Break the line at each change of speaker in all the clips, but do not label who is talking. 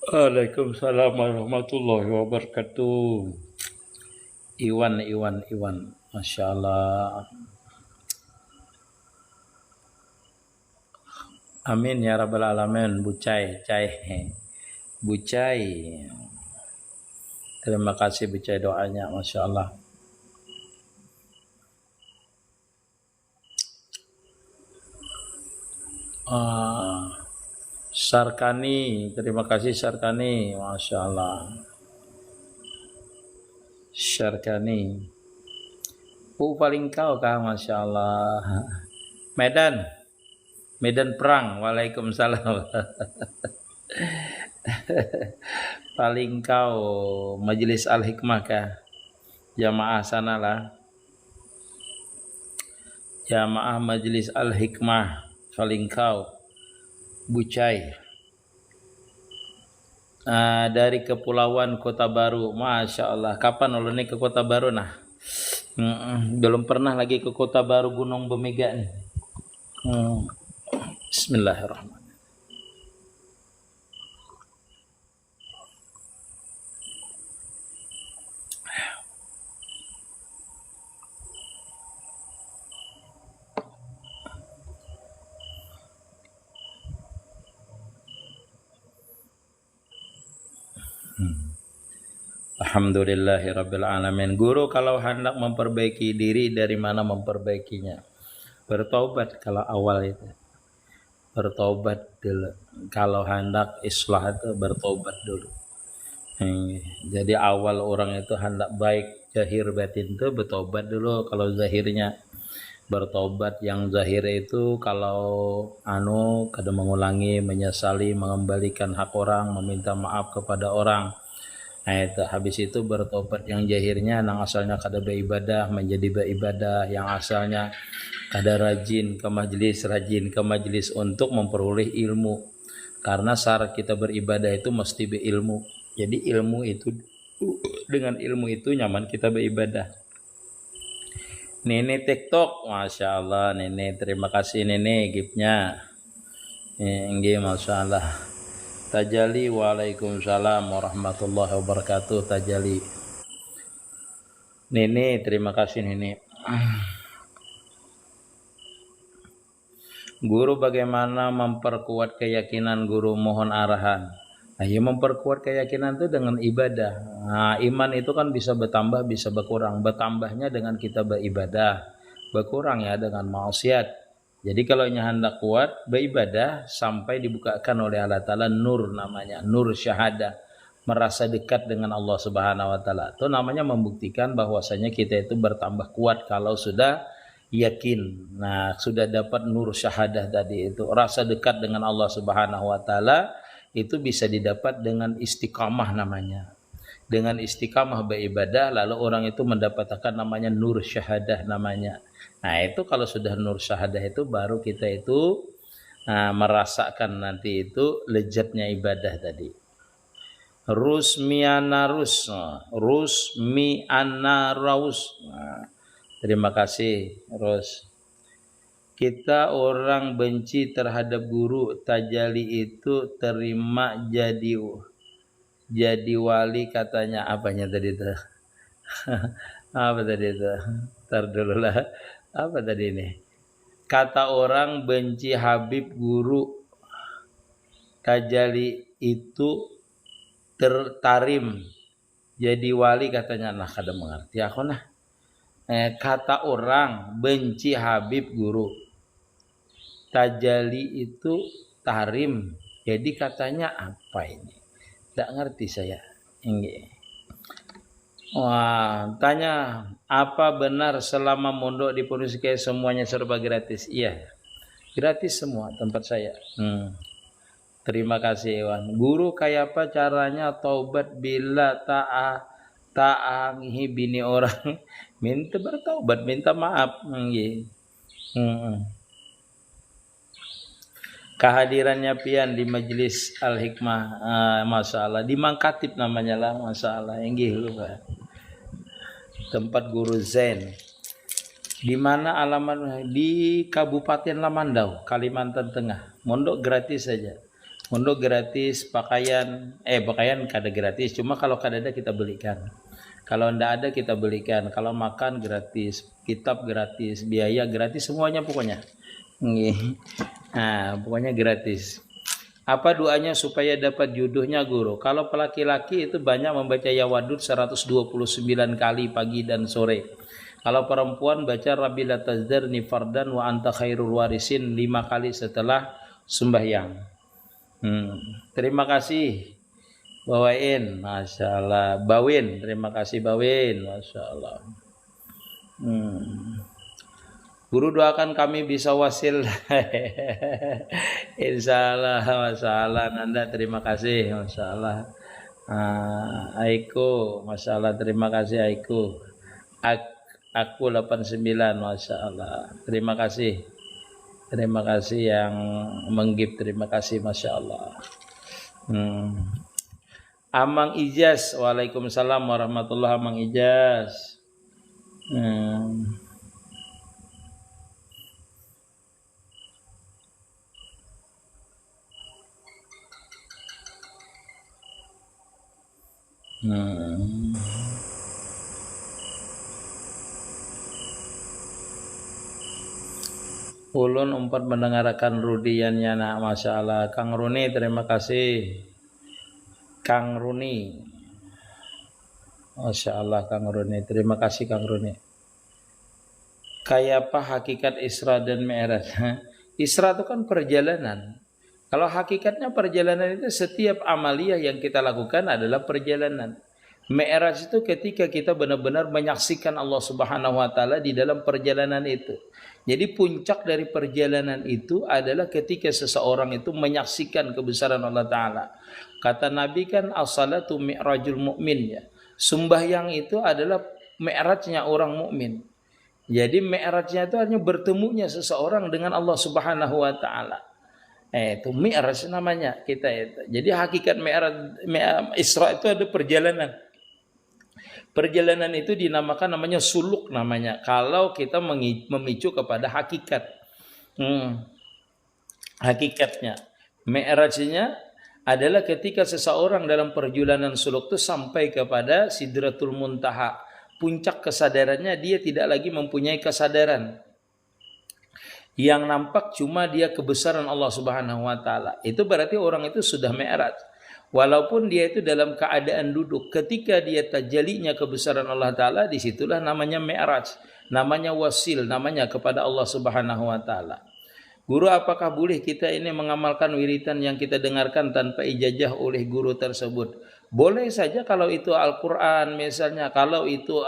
Waalaikumsalam warahmatullahi wabarakatuh. Iwan. Masya Allah. Amin ya rabbal alamin. Bucai. Terima kasih Bucai doanya. Masya Allah. Sarkani. Terima kasih Sarkani. Masya Allah. Sarkani. Paling kau kah? Masya Allah. Medan perang. Waalaikumsalam. Paling kau Majelis Al-Hikmah kah? Jamaah sanalah. Jamaah Majelis Al-Hikmah. Paling kau Bucai. Dari Kepulauan Kota Baru. Masya Allah. Kapan ulun ke Kota Baru nah? Belum pernah lagi ke Kota Baru Gunung Bemega nih. Bismillahirrahmanirrahim. Alhamdulillahirabbil alamin. Guru kalau hendak memperbaiki diri, dari mana memperbaikinya? Bertobat kalau awal itu. Bertobat dulu. Kalau hendak islah itu bertobat dulu. Jadi awal orang itu hendak baik zahir batin itu bertobat dulu. Kalau zahirnya bertobat, yang zahir itu kalau kada mengulangi, menyesali, mengembalikan hak orang, meminta maaf kepada orang. Nah itu habis itu bertobat yang zahirnya nang asalnya kada beribadah menjadi beribadah, yang asalnya kada rajin ke majelis untuk memperoleh ilmu, karena syarat kita beribadah itu mesti berilmu. Jadi ilmu itu, dengan ilmu itu nyaman kita beribadah. Nenek TikTok, Masya Allah Nenek, terima kasih Nenek giftnya. Masya Allah. Tajali, waalaikumsalam warahmatullahi wabarakatuh. Tajali Nenek, terima kasih Nenek. Guru, bagaimana memperkuat keyakinan guru, mohon arahan. Memperkuat keyakinan itu dengan ibadah. Iman itu kan bisa bertambah, bisa berkurang. Bertambahnya dengan kita beribadah, berkurang ya dengan maksiat. Jadi kalau hendak kuat beribadah sampai dibukakan oleh Allah Ta'ala nur, namanya nur syahadah, merasa dekat dengan Allah Subhanahu Wa Ta'ala. Itu namanya membuktikan bahwasanya kita itu bertambah kuat kalau sudah yakin. Nah, sudah dapat nur syahadah tadi itu, rasa dekat dengan Allah Subhanahu Wa Ta'ala itu bisa didapat dengan istiqamah namanya. Dengan istiqamah beribadah lalu orang itu mendapatkan namanya nur syahadah namanya. Nah itu kalau sudah nur syahadah itu baru kita itu merasakan nanti itu lezatnya ibadah tadi. Rusmianarus. Terima kasih Ros. Kita orang benci terhadap guru, tajali itu terima jadi wali katanya. Apanya tadi itu? Apa tadi itu? Ntar dulu lah. Apa tadi ini? Kata orang benci Habib guru, tajali itu tertarim jadi wali katanya. Nah kada mengerti aku nah. Kata orang benci Habib guru, tajali itu tarim jadi katanya apa ini? Tidak ngerti saya. Wah, tanya apa benar selama mondok di Pondok Sekei semuanya serba gratis? Iya, gratis semua tempat saya. Terima kasih Iwan. Guru, kayak apa caranya taubat bila taangi bini orang? Minta bertaubat, minta maaf. Kehadirannya pian di Majelis Al-Hikmah, masalah di Mangkatip namanya lah, masalah lupa. Tempat guru Zain. Di mana alamat? Di Kabupaten Lamandau, Kalimantan Tengah. Mondok gratis saja. Untuk gratis pakaian, pakaian kada gratis, cuma kalau kada ada kita belikan. Kalau ndak ada kita belikan. Kalau makan gratis, kitab gratis, biaya gratis, semuanya pokoknya. Nah, pokoknya gratis. Apa doanya supaya dapat jodohnya guru? Kalau laki-laki itu banyak membaca ya wadud 129 kali pagi dan sore. Kalau perempuan baca Rabbi la tazdarni fardan wa anta khairul warisin 5 kali setelah sembahyang. Terima kasih Bawain, Masya Allah. Bawin, terima kasih Bawin, Masya Allah. Guru doakan kami bisa wasil. Insya Allah, Masya Allah. Nanda terima kasih, Masya Allah. Aiko, Masya Allah, terima kasih Aiko. Aku 89, Masya Allah. Terima kasih. Terima kasih yang menggib, terima kasih, Masya Allah. Amang Ijaz, waalaikumsalam warahmatullahi Amang Ijaz. Ulun umpat mendengarkan rudiannya nak, Masya Allah. Kang Runi terima kasih. Kang Runi, Masya Allah Kang Runi, terima kasih Kang Runi. Kayak apa hakikat Isra dan Mi'raj? Isra itu kan perjalanan. Kalau hakikatnya perjalanan itu setiap amaliyah yang kita lakukan adalah perjalanan. Mi'raj itu ketika kita benar-benar menyaksikan Allah Subhanahu wa taala di dalam perjalanan itu. Jadi puncak dari perjalanan itu adalah ketika seseorang itu menyaksikan kebesaran Allah taala. Kata Nabi kan as-salatu mi'rajul mu'min ya. Sembahyang itu adalah mi'rajnya orang mukmin. Jadi mi'rajnya itu hanya bertemunya seseorang dengan Allah Subhanahu wa taala. Itu mi'raj namanya kita itu. Jadi hakikat mi'raj Isra itu ada perjalanan. Perjalanan itu dinamakan namanya suluk namanya. Kalau kita memicu kepada hakikat. Hakikatnya. Mi'rajnya adalah ketika seseorang dalam perjalanan suluk itu sampai kepada Sidratul Muntaha. Puncak kesadarannya dia tidak lagi mempunyai kesadaran. Yang nampak cuma dia kebesaran Allah Subhanahu wa taala. Itu berarti orang itu sudah mi'raj. Walaupun dia itu dalam keadaan duduk, ketika dia tajalinya kebesaran Allah taala, disitulah namanya mi'raj, namanya wasil, namanya kepada Allah Subhanahu wa taala. Guru, apakah boleh kita ini mengamalkan wiritan yang kita dengarkan tanpa ijazah oleh guru tersebut? Boleh saja kalau itu Al-Quran misalnya, kalau itu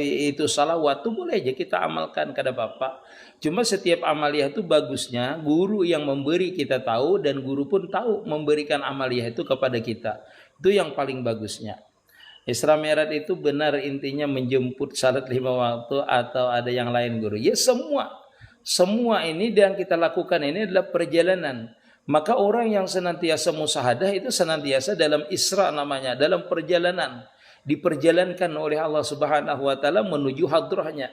itu salawat, itu boleh aja kita amalkan kada Bapak. Cuma setiap amaliyah itu bagusnya guru yang memberi kita tahu dan guru pun tahu memberikan amaliyah itu kepada kita. Itu yang paling bagusnya. Isra Mi'raj itu benar intinya menjemput salat 5 waktu atau ada yang lain guru? Ya semua ini yang kita lakukan ini adalah perjalanan. Maka orang yang senantiasa musahadah itu senantiasa dalam Isra namanya, dalam perjalanan. Diperjalankan oleh Allah Subhanahu wa taala menuju hadrahnya.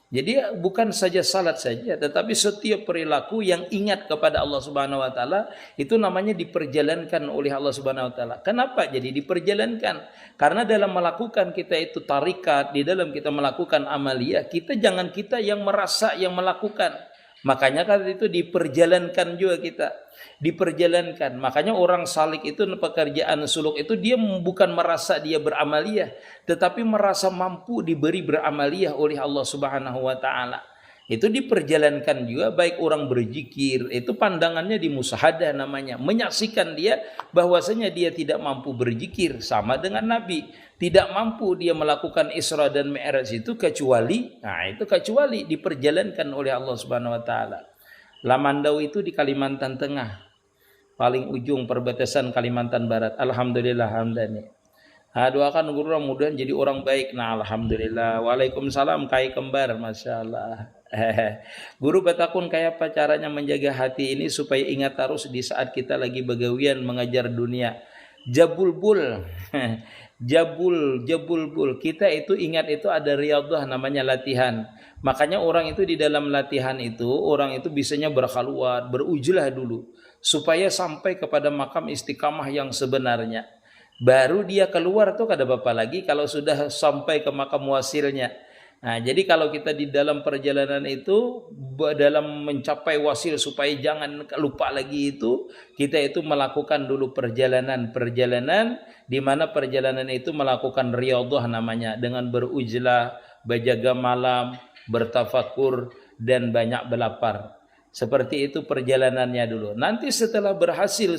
Jadi bukan saja salat saja, tetapi setiap perilaku yang ingat kepada Allah Subhanahu wa taala itu namanya diperjalankan oleh Allah Subhanahu wa taala. Kenapa jadi diperjalankan? Karena dalam melakukan kita itu tarikat, di dalam kita melakukan amaliyah, kita jangan kita yang merasa yang melakukan. Makanya kan itu diperjalankan juga kita. Diperjalankan. Makanya orang salik itu pekerjaan suluk itu dia bukan merasa dia beramaliyah, tetapi merasa mampu diberi beramaliyah oleh Allah Subhanahu wa taala. Itu diperjalankan juga baik orang berzikir, itu pandangannya di musahadah namanya, menyaksikan dia bahwasanya dia tidak mampu berzikir sama dengan Nabi. Tidak mampu dia melakukan Isra dan Mi'raj itu kecuali diperjalankan oleh Allah Subhanahu wa taala. Lamandau itu di Kalimantan Tengah. Paling ujung perbatasan Kalimantan Barat. Alhamdulillah hamdani. Doakan guru mudah jadi orang baik. Nah, alhamdulillah. Waalaikumsalam kai kembar, Masya Allah. Guru batakun kayak apa caranya menjaga hati ini supaya ingat terus di saat kita lagi begawian mengajar dunia. Jabulbul. Jabulbul. Kita itu ingat itu ada riyadhah namanya latihan. Makanya orang itu di dalam latihan itu, orang itu bisanya berkhalwat, berujlah dulu, supaya sampai kepada makam istiqamah yang sebenarnya. Baru dia keluar tuh kada apa lagi kalau sudah sampai ke makam wasilnya. Nah, jadi kalau kita di dalam perjalanan itu, dalam mencapai wasil supaya jangan lupa lagi itu, kita itu melakukan dulu perjalanan di mana perjalanan itu melakukan riyadhah namanya, dengan berujlah, berjaga malam, bertafakur, dan banyak belapar. Seperti itu perjalanannya dulu. Nanti setelah berhasil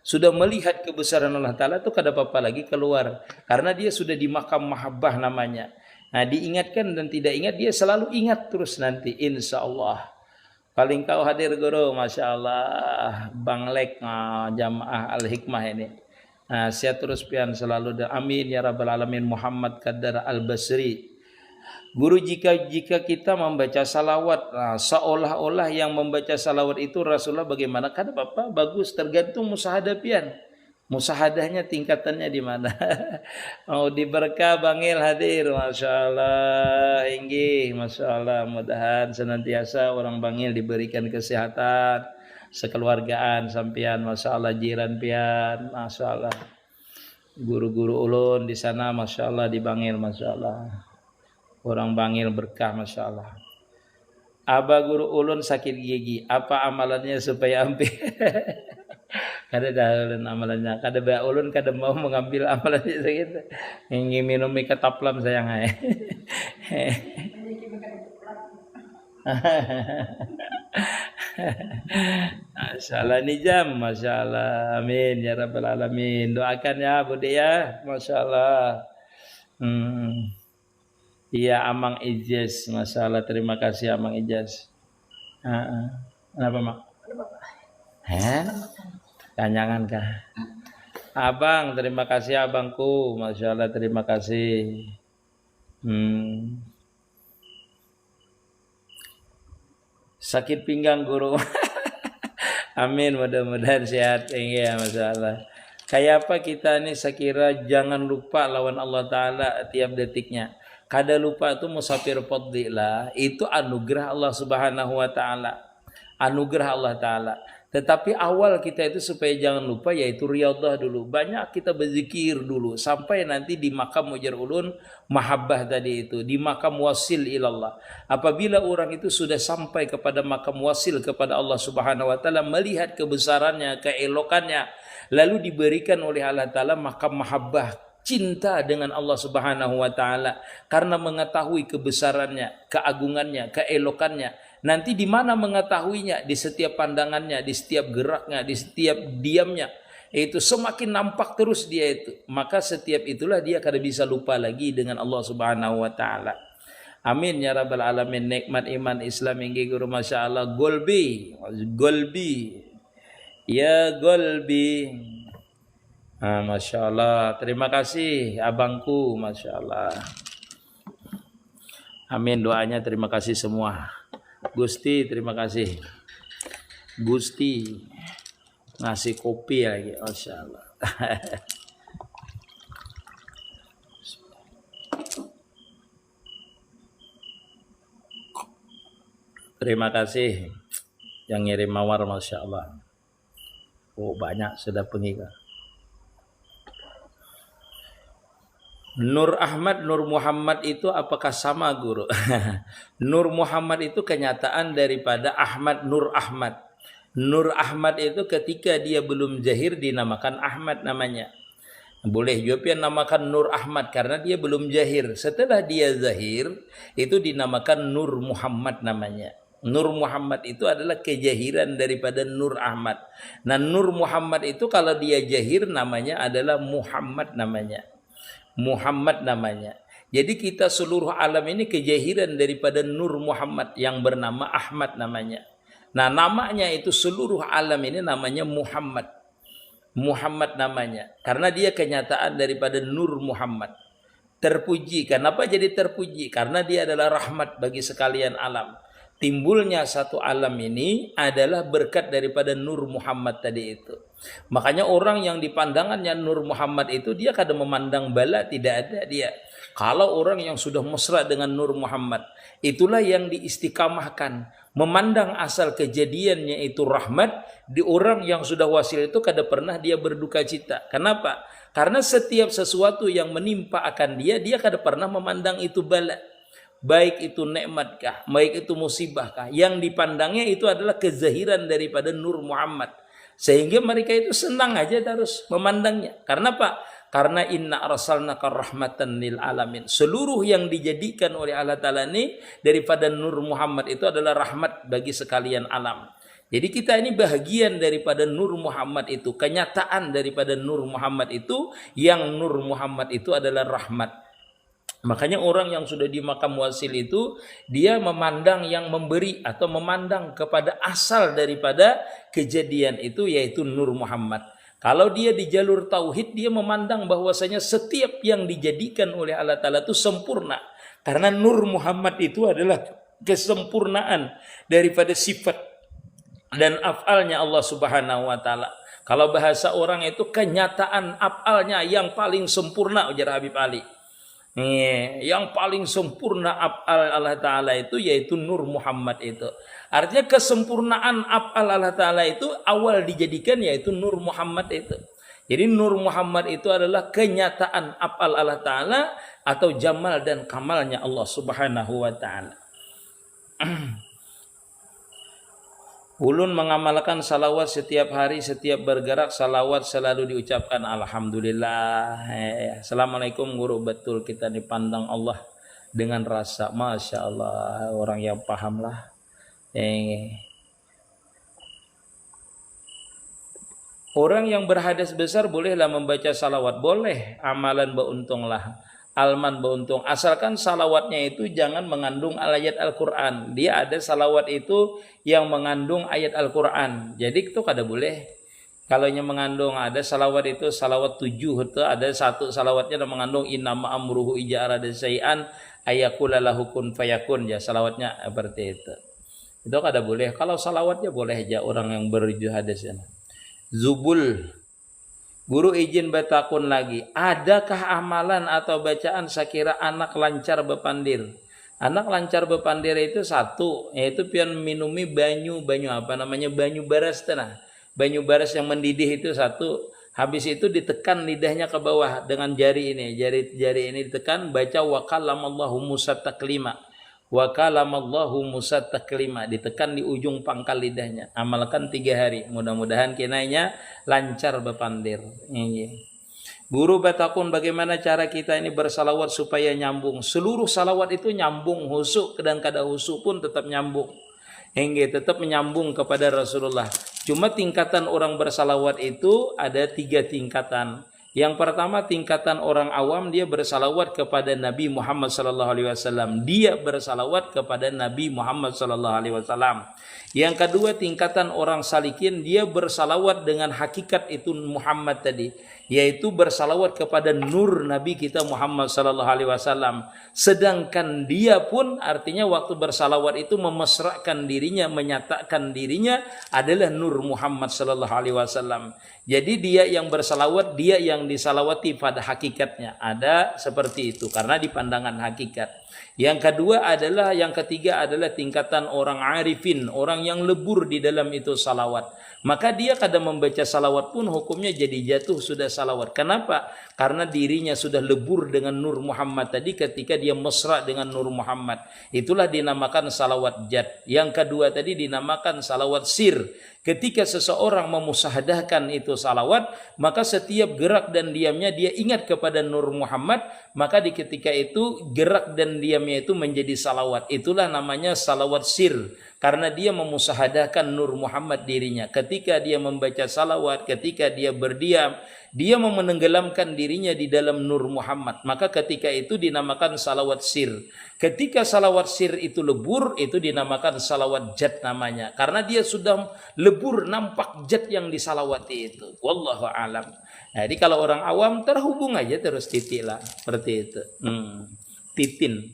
sudah melihat kebesaran Allah Ta'ala itu kada apa-apa lagi keluar. Karena dia sudah di makam mahabbah namanya. Nah, diingatkan dan tidak ingat, dia selalu ingat terus nanti, insya Allah. Paling kau hadir guru, Masya Allah, Bang Lek, jamaah Al-Hikmah ini. Nah, saya terus pian selalu, amin ya Rabbal Alamin. Muhammad Qaddar Al-Basri. Guru, jika kita membaca salawat, seolah-olah yang membaca salawat itu Rasulullah, bagaimana? Kan Bapak bagus, tergantung musahadah pian. Musahadahnya tingkatannya di mana? Mau diberkah Bangil hadir, Masya Allah, inggih, Masya Allah. Mudahan senantiasa orang Bangil diberikan kesehatan, sekeluargaan sampian, Masya Allah, jiran pian, Masya Allah. Guru-guru ulun di sana, Masya Allah, di Bangil, Masya Allah. Orang Bangil berkah, Masya Allah. Aba guru ulun sakit gigi, apa amalannya supaya ambil? Kada dah ulun amalannya, kada ba ulun kada mau mengambil amalannya segitu. Ingin minum mika taplam sayang ay. Masyaallah ni jam, masyaallah. Amin ya rabbal alamin. Doakan ya Budi ya, masyaallah. Iya, Amang Ijaz, masalah, terima kasih Amang Ijaz. Kenapa Mak? Kanyangan kah? Abang, terima kasih abangku, Masya Allah, terima kasih. Sakit pinggang guru. Amin, mudah-mudahan sehat. Ya, Masya Allah. Kayak apa kita nih, saya kira jangan lupa lawan Allah Ta'ala tiap detiknya. Kada lupa itu musafir fadlilah, itu anugerah Allah Subhanahu wa Ta'ala. Anugerah Allah Ta'ala. Tetapi awal kita itu supaya jangan lupa, yaitu riyadhah dulu. Banyak kita berzikir dulu sampai nanti di makam mujar ulun mahabbah tadi itu, di makam wasil ilallah. Apabila orang itu sudah sampai kepada makam wasil kepada Allah Subhanahu wa Ta'ala, melihat kebesarannya, keelokannya, lalu diberikan oleh Allah Ta'ala makam mahabbah, cinta dengan Allah Subhanahu wa Ta'ala, karena mengetahui kebesarannya, keagungannya, keelokannya. Nanti di mana mengetahuinya? Di setiap pandangannya, di setiap geraknya, di setiap diamnya. Itu semakin nampak terus dia itu. Maka setiap itulah dia kada bisa lupa lagi dengan Allah Subhanahu wa Ta'ala. Amin ya rabbal alamin. Nikmat iman Islam inggih guru, Masya Allah. Golbi, ya golbi. Masya Allah. Terima kasih abangku, Masya Allah. Amin, doanya terima kasih semua. Gusti, terima kasih. Gusti ngasih kopi lagi, Masya Allah. Terima kasih yang ngirim mawar, Masya Allah. Oh, banyak sudah pengikut. Nur Ahmad, Nur Muhammad itu apakah sama guru? Nur Muhammad itu kenyataan daripada Ahmad, Nur Ahmad. Nur Ahmad itu ketika dia belum zahir dinamakan Ahmad namanya. Boleh juga namakan Nur Ahmad karena dia belum zahir. Setelah dia zahir itu dinamakan Nur Muhammad namanya. Nur Muhammad itu adalah kejahiran daripada Nur Ahmad. Nah, Nur Muhammad itu kalau dia zahir namanya adalah Muhammad namanya. Muhammad namanya. Jadi kita seluruh alam ini kejahiran daripada Nur Muhammad yang bernama Ahmad namanya. Nah, namanya itu seluruh alam ini namanya Muhammad. Muhammad namanya. Karena dia kenyataan daripada Nur Muhammad. Terpuji. Kenapa jadi terpuji? Karena dia adalah rahmat bagi sekalian alam. timbulnya satu alam ini adalah berkat daripada Nur Muhammad tadi itu. Makanya orang yang dipandangannya Nur Muhammad itu dia kadang memandang bala tidak ada dia. Kalau orang yang sudah mesra dengan Nur Muhammad, itulah yang diistiqamahkan. Memandang asal kejadiannya itu rahmat, di orang yang sudah wasil itu kada pernah dia berduka cita. Kenapa? Karena setiap sesuatu yang menimpa akan dia kada pernah memandang itu bala. Baik itu nikmatkah, baik itu musibahkah, yang dipandangnya itu adalah kezahiran daripada Nur Muhammad. Sehingga mereka itu senang aja terus memandangnya. Karena apa? Karena inna arsalnaka rahmatan lil alamin. Seluruh yang dijadikan oleh Allah Ta'ala ini daripada Nur Muhammad itu adalah rahmat bagi sekalian alam. Jadi kita ini bahagian daripada Nur Muhammad itu. Kenyataan daripada Nur Muhammad itu, yang Nur Muhammad itu adalah rahmat. Makanya orang yang sudah di makam wasil itu, dia memandang yang memberi atau memandang kepada asal daripada kejadian itu, yaitu Nur Muhammad. Kalau dia di jalur tauhid, dia memandang bahwasanya setiap yang dijadikan oleh Allah Ta'ala itu sempurna. Karena Nur Muhammad itu adalah kesempurnaan daripada sifat dan af'alnya Allah Subhanahu wa Ta'ala. Kalau bahasa orang itu kenyataan af'alnya yang paling sempurna, ujar Habib Ali. Yang paling sempurna af'al Allah Ta'ala itu yaitu Nur Muhammad itu. Artinya kesempurnaan af'al Allah Ta'ala itu awal dijadikan yaitu Nur Muhammad itu. Jadi Nur Muhammad itu adalah kenyataan af'al Allah Ta'ala atau jamal dan kamalnya Allah Subhanahu wa Ta'ala. Ulun mengamalkan salawat setiap hari, setiap bergerak salawat selalu diucapkan alhamdulillah. Assalamualaikum guru, betul kita dipandang Allah dengan rasa masya Allah, orang yang paham lah. Orang yang berhadas besar bolehlah membaca salawat, boleh, amalan beuntunglah. Alman beruntung, asalkan salawatnya itu jangan mengandung ayat Al-Quran. Dia ada salawat itu yang mengandung ayat Al-Quran, jadi itu kada boleh. Kalau yang mengandung, ada salawat itu salawat 7 itu ada satu salawatnya yang mengandung innama amruhu ija arada syai'an ayakula lahu kun fayakun, ya salawatnya seperti itu kada boleh. Kalau salawatnya boleh aja orang yang berjuhadas ya. Zubul, guru izin bertakun lagi, adakah amalan atau bacaan sekira anak lancar bepandir? Anak lancar bepandir itu satu, yaitu pian minumi banyu apa namanya, banyu baras tanah. Banyu baras yang mendidih itu satu. Habis itu ditekan lidahnya ke bawah dengan jari ini, jari ini ditekan, baca wa kalamallahu Musa taklima. Wa kalamallahu Musa taklima, ditekan di ujung pangkal lidahnya. Amalkan 3 hari, mudah-mudahan kinainya lancar bepandir. Guru batakun, bagaimana cara kita ini bersalawat supaya nyambung? Seluruh salawat itu nyambung, husuk dan kada husuk pun tetap nyambung. Tetap menyambung kepada Rasulullah. Cuma tingkatan orang bersalawat itu ada 3 tingkatan. Yang pertama tingkatan orang awam, dia bersalawat kepada Nabi Muhammad SAW. Dia bersalawat kepada Nabi Muhammad SAW. Yang kedua tingkatan orang salikin, dia bersalawat dengan hakikat itu Muhammad tadi, yaitu bersalawat kepada nur Nabi kita Muhammad SAW. Sedangkan dia pun artinya waktu bersalawat itu memesrakan dirinya, menyatakan dirinya adalah nur Muhammad SAW. Jadi dia yang bersalawat, dia yang disalawati pada hakikatnya. Ada seperti itu karena di pandangan hakikat. Yang ketiga adalah tingkatan orang arifin, orang yang lebur di dalam itu salawat. Maka dia kadang membaca salawat pun hukumnya jadi jatuh sudah salawat. Kenapa? Karena dirinya sudah lebur dengan Nur Muhammad tadi ketika dia mesra dengan Nur Muhammad. Itulah dinamakan salawat jad. Yang kedua tadi dinamakan salawat sir. Ketika seseorang memusahadahkan itu salawat, maka setiap gerak dan diamnya dia ingat kepada Nur Muhammad, maka di ketika itu gerak dan diamnya itu menjadi salawat. Itulah namanya salawat sir, karena dia memusahadahkan Nur Muhammad dirinya. Ketika dia membaca salawat, ketika dia berdiam, dia menenggelamkan dirinya di dalam Nur Muhammad. Maka ketika itu dinamakan salawat sir. Ketika salawat sir itu lebur, itu dinamakan salawat jad namanya. Karena dia sudah lebur, nampak jad yang disalawati itu. Wallahu alam. Jadi kalau orang awam terhubung aja terus titik lah. Seperti itu. Titin.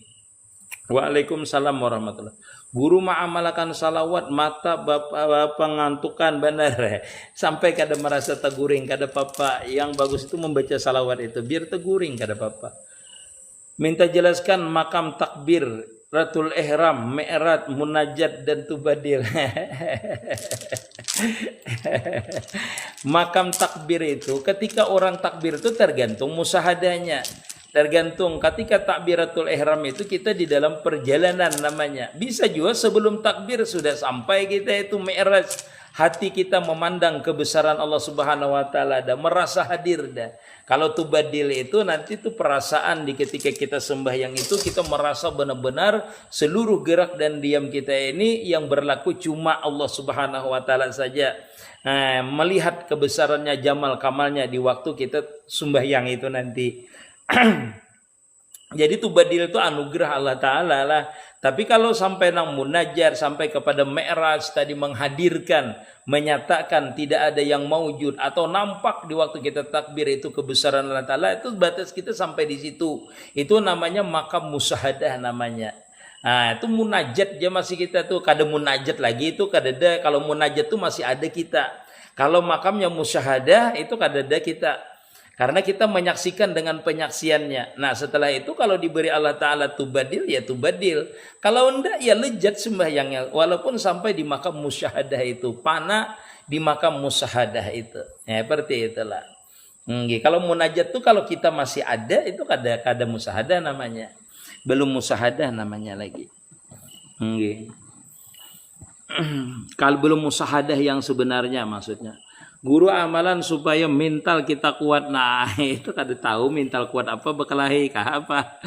Waalaikumsalam warahmatullahi. Guru ma'amalakan salawat mata bapak ngantukan benar. Sampai kada merasa teguring kada papa. Yang bagus itu membaca salawat itu biar teguring kada papa. Minta jelaskan makam takbir, ratul ihram, mi'raj, munajat dan tubadil. Makam takbir itu ketika orang takbir itu tergantung musahadanya. Tergantung ketika takbiratul ihram itu kita di dalam perjalanan namanya. Bisa juga sebelum takbir sudah sampai kita itu mi'raj. Hati kita memandang kebesaran Allah Subhanahu wa taala dan merasa hadir dah. Kalau tubadil itu nanti itu perasaan di ketika kita sembahyang itu kita merasa benar-benar seluruh gerak dan diam kita ini yang berlaku cuma Allah Subhanahu wa taala saja. Melihat kebesarannya jamal kamalnya di waktu kita sembahyang itu nanti. Jadi tubadil itu anugerah Allah Ta'ala lah. Tapi kalau sampai nang munajat, sampai kepada mi'raj tadi menghadirkan, menyatakan tidak ada yang maujud atau nampak di waktu kita takbir itu kebesaran Allah Ta'ala, itu batas kita sampai di situ. Itu namanya makam musyahadah namanya. Nah, itu munajat aja masih kita tuh, kada munajat lagi itu kada ada. Kalau munajat tuh masih ada kita. Kalau makamnya musyahadah itu kada ada kita. Karena kita menyaksikan dengan penyaksiannya. Nah setelah itu kalau diberi Allah Ta'ala tubadil ya tubadil. Kalau enggak ya lejat sembahyangnya. Walaupun sampai di makam musyahadah itu. Pana di makam musyahadah itu. Ya seperti itulah. Kalau munajat tuh kalau kita masih ada itu kada musyahadah namanya. Belum musyahadah namanya lagi. Kalau belum musyahadah yang sebenarnya maksudnya. Guru amalan supaya mental kita kuat. Nah itu kada tahu mental kuat apa bekalahi kah apa.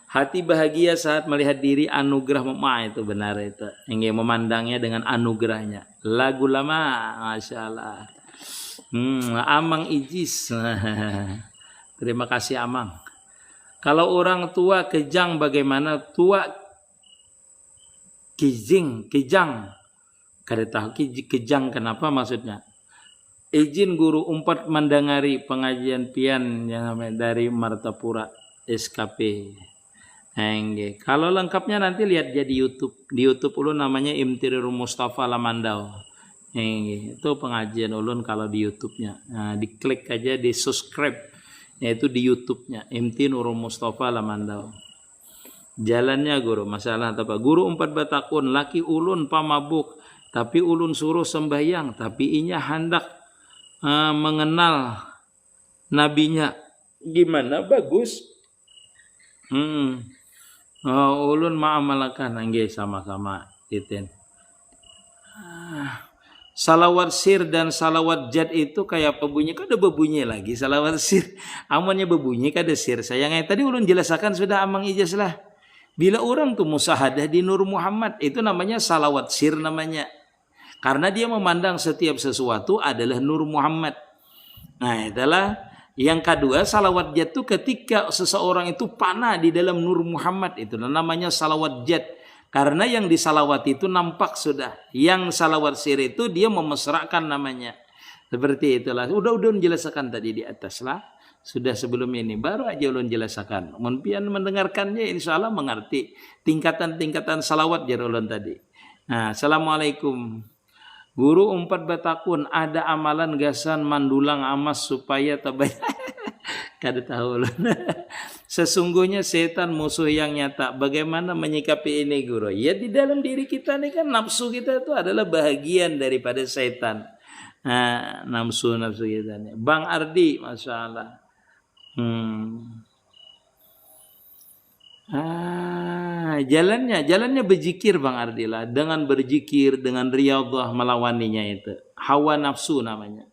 Hati bahagia saat melihat diri anugerah mama itu benar itu. Ingin memandangnya dengan anugerahnya. Lagu lama, masya Allah. Amang Ijis. Terima kasih Amang. Kalau orang tua kejang bagaimana? Tua kejang. Kada tahu kejang kenapa maksudnya. Izin guru umpat mendengari pengajian pian yang namanya dari Martapura SKP. Kalau lengkapnya nanti lihat aja di YouTube. Di YouTube ulun namanya Imtirul Mustafa Lamandau. Itu pengajian ulun kalau di YouTube-nya. Nah, diklik aja di subscribe. Yaitu di YouTube-nya Imtirul Mustafa Lamandau. Jalannya guru masalah apa? Guru umpat batakun laki ulun pamabuk tapi ulun suruh sembahyang tapi inya hendak mengenal nabinya gimana bagus. Ulun ma'amalakan nggih sama-sama titen. Salawat sir dan salawat jad itu kayak apa bunyi? Kada berbunyi lagi salawat sir. Amannya berbunyi kada sir. Sayangnya tadi ulun jelaskan sudah Amang Ijaz lah. Bila orang tuh musahadah di Nur Muhammad itu namanya salawat sir namanya. Karena dia memandang setiap sesuatu adalah Nur Muhammad. Nah itulah yang kedua salawat jad itu ketika seseorang itu panah di dalam Nur Muhammad itu namanya salawat jad. Karena yang disalawat itu nampak sudah. Yang salawat sir itu dia memesrakan namanya. Seperti itulah. Udah menjelaskan tadi di atas lah. Sudah sebelum ini baru aja ulun jelaskan. Mungkin mendengarkannya insya Allah mengerti tingkatan-tingkatan salawat jar ulun tadi. Nah, assalamualaikum. Guru umpat batakun ada amalan gasan mandulang amas supaya tabayat. Kada tahu ulun. Sesungguhnya setan musuh yang nyata. Bagaimana menyikapi ini guru? Ya di dalam diri kita nih kan nafsu kita itu adalah bahagian daripada setan. Nah, nafsu kita nih. Bang Ardi, masya Allah. Jalannya berzikir Bang Ardila, dengan berzikir dengan riyadhah melawaninya itu hawa nafsu namanya.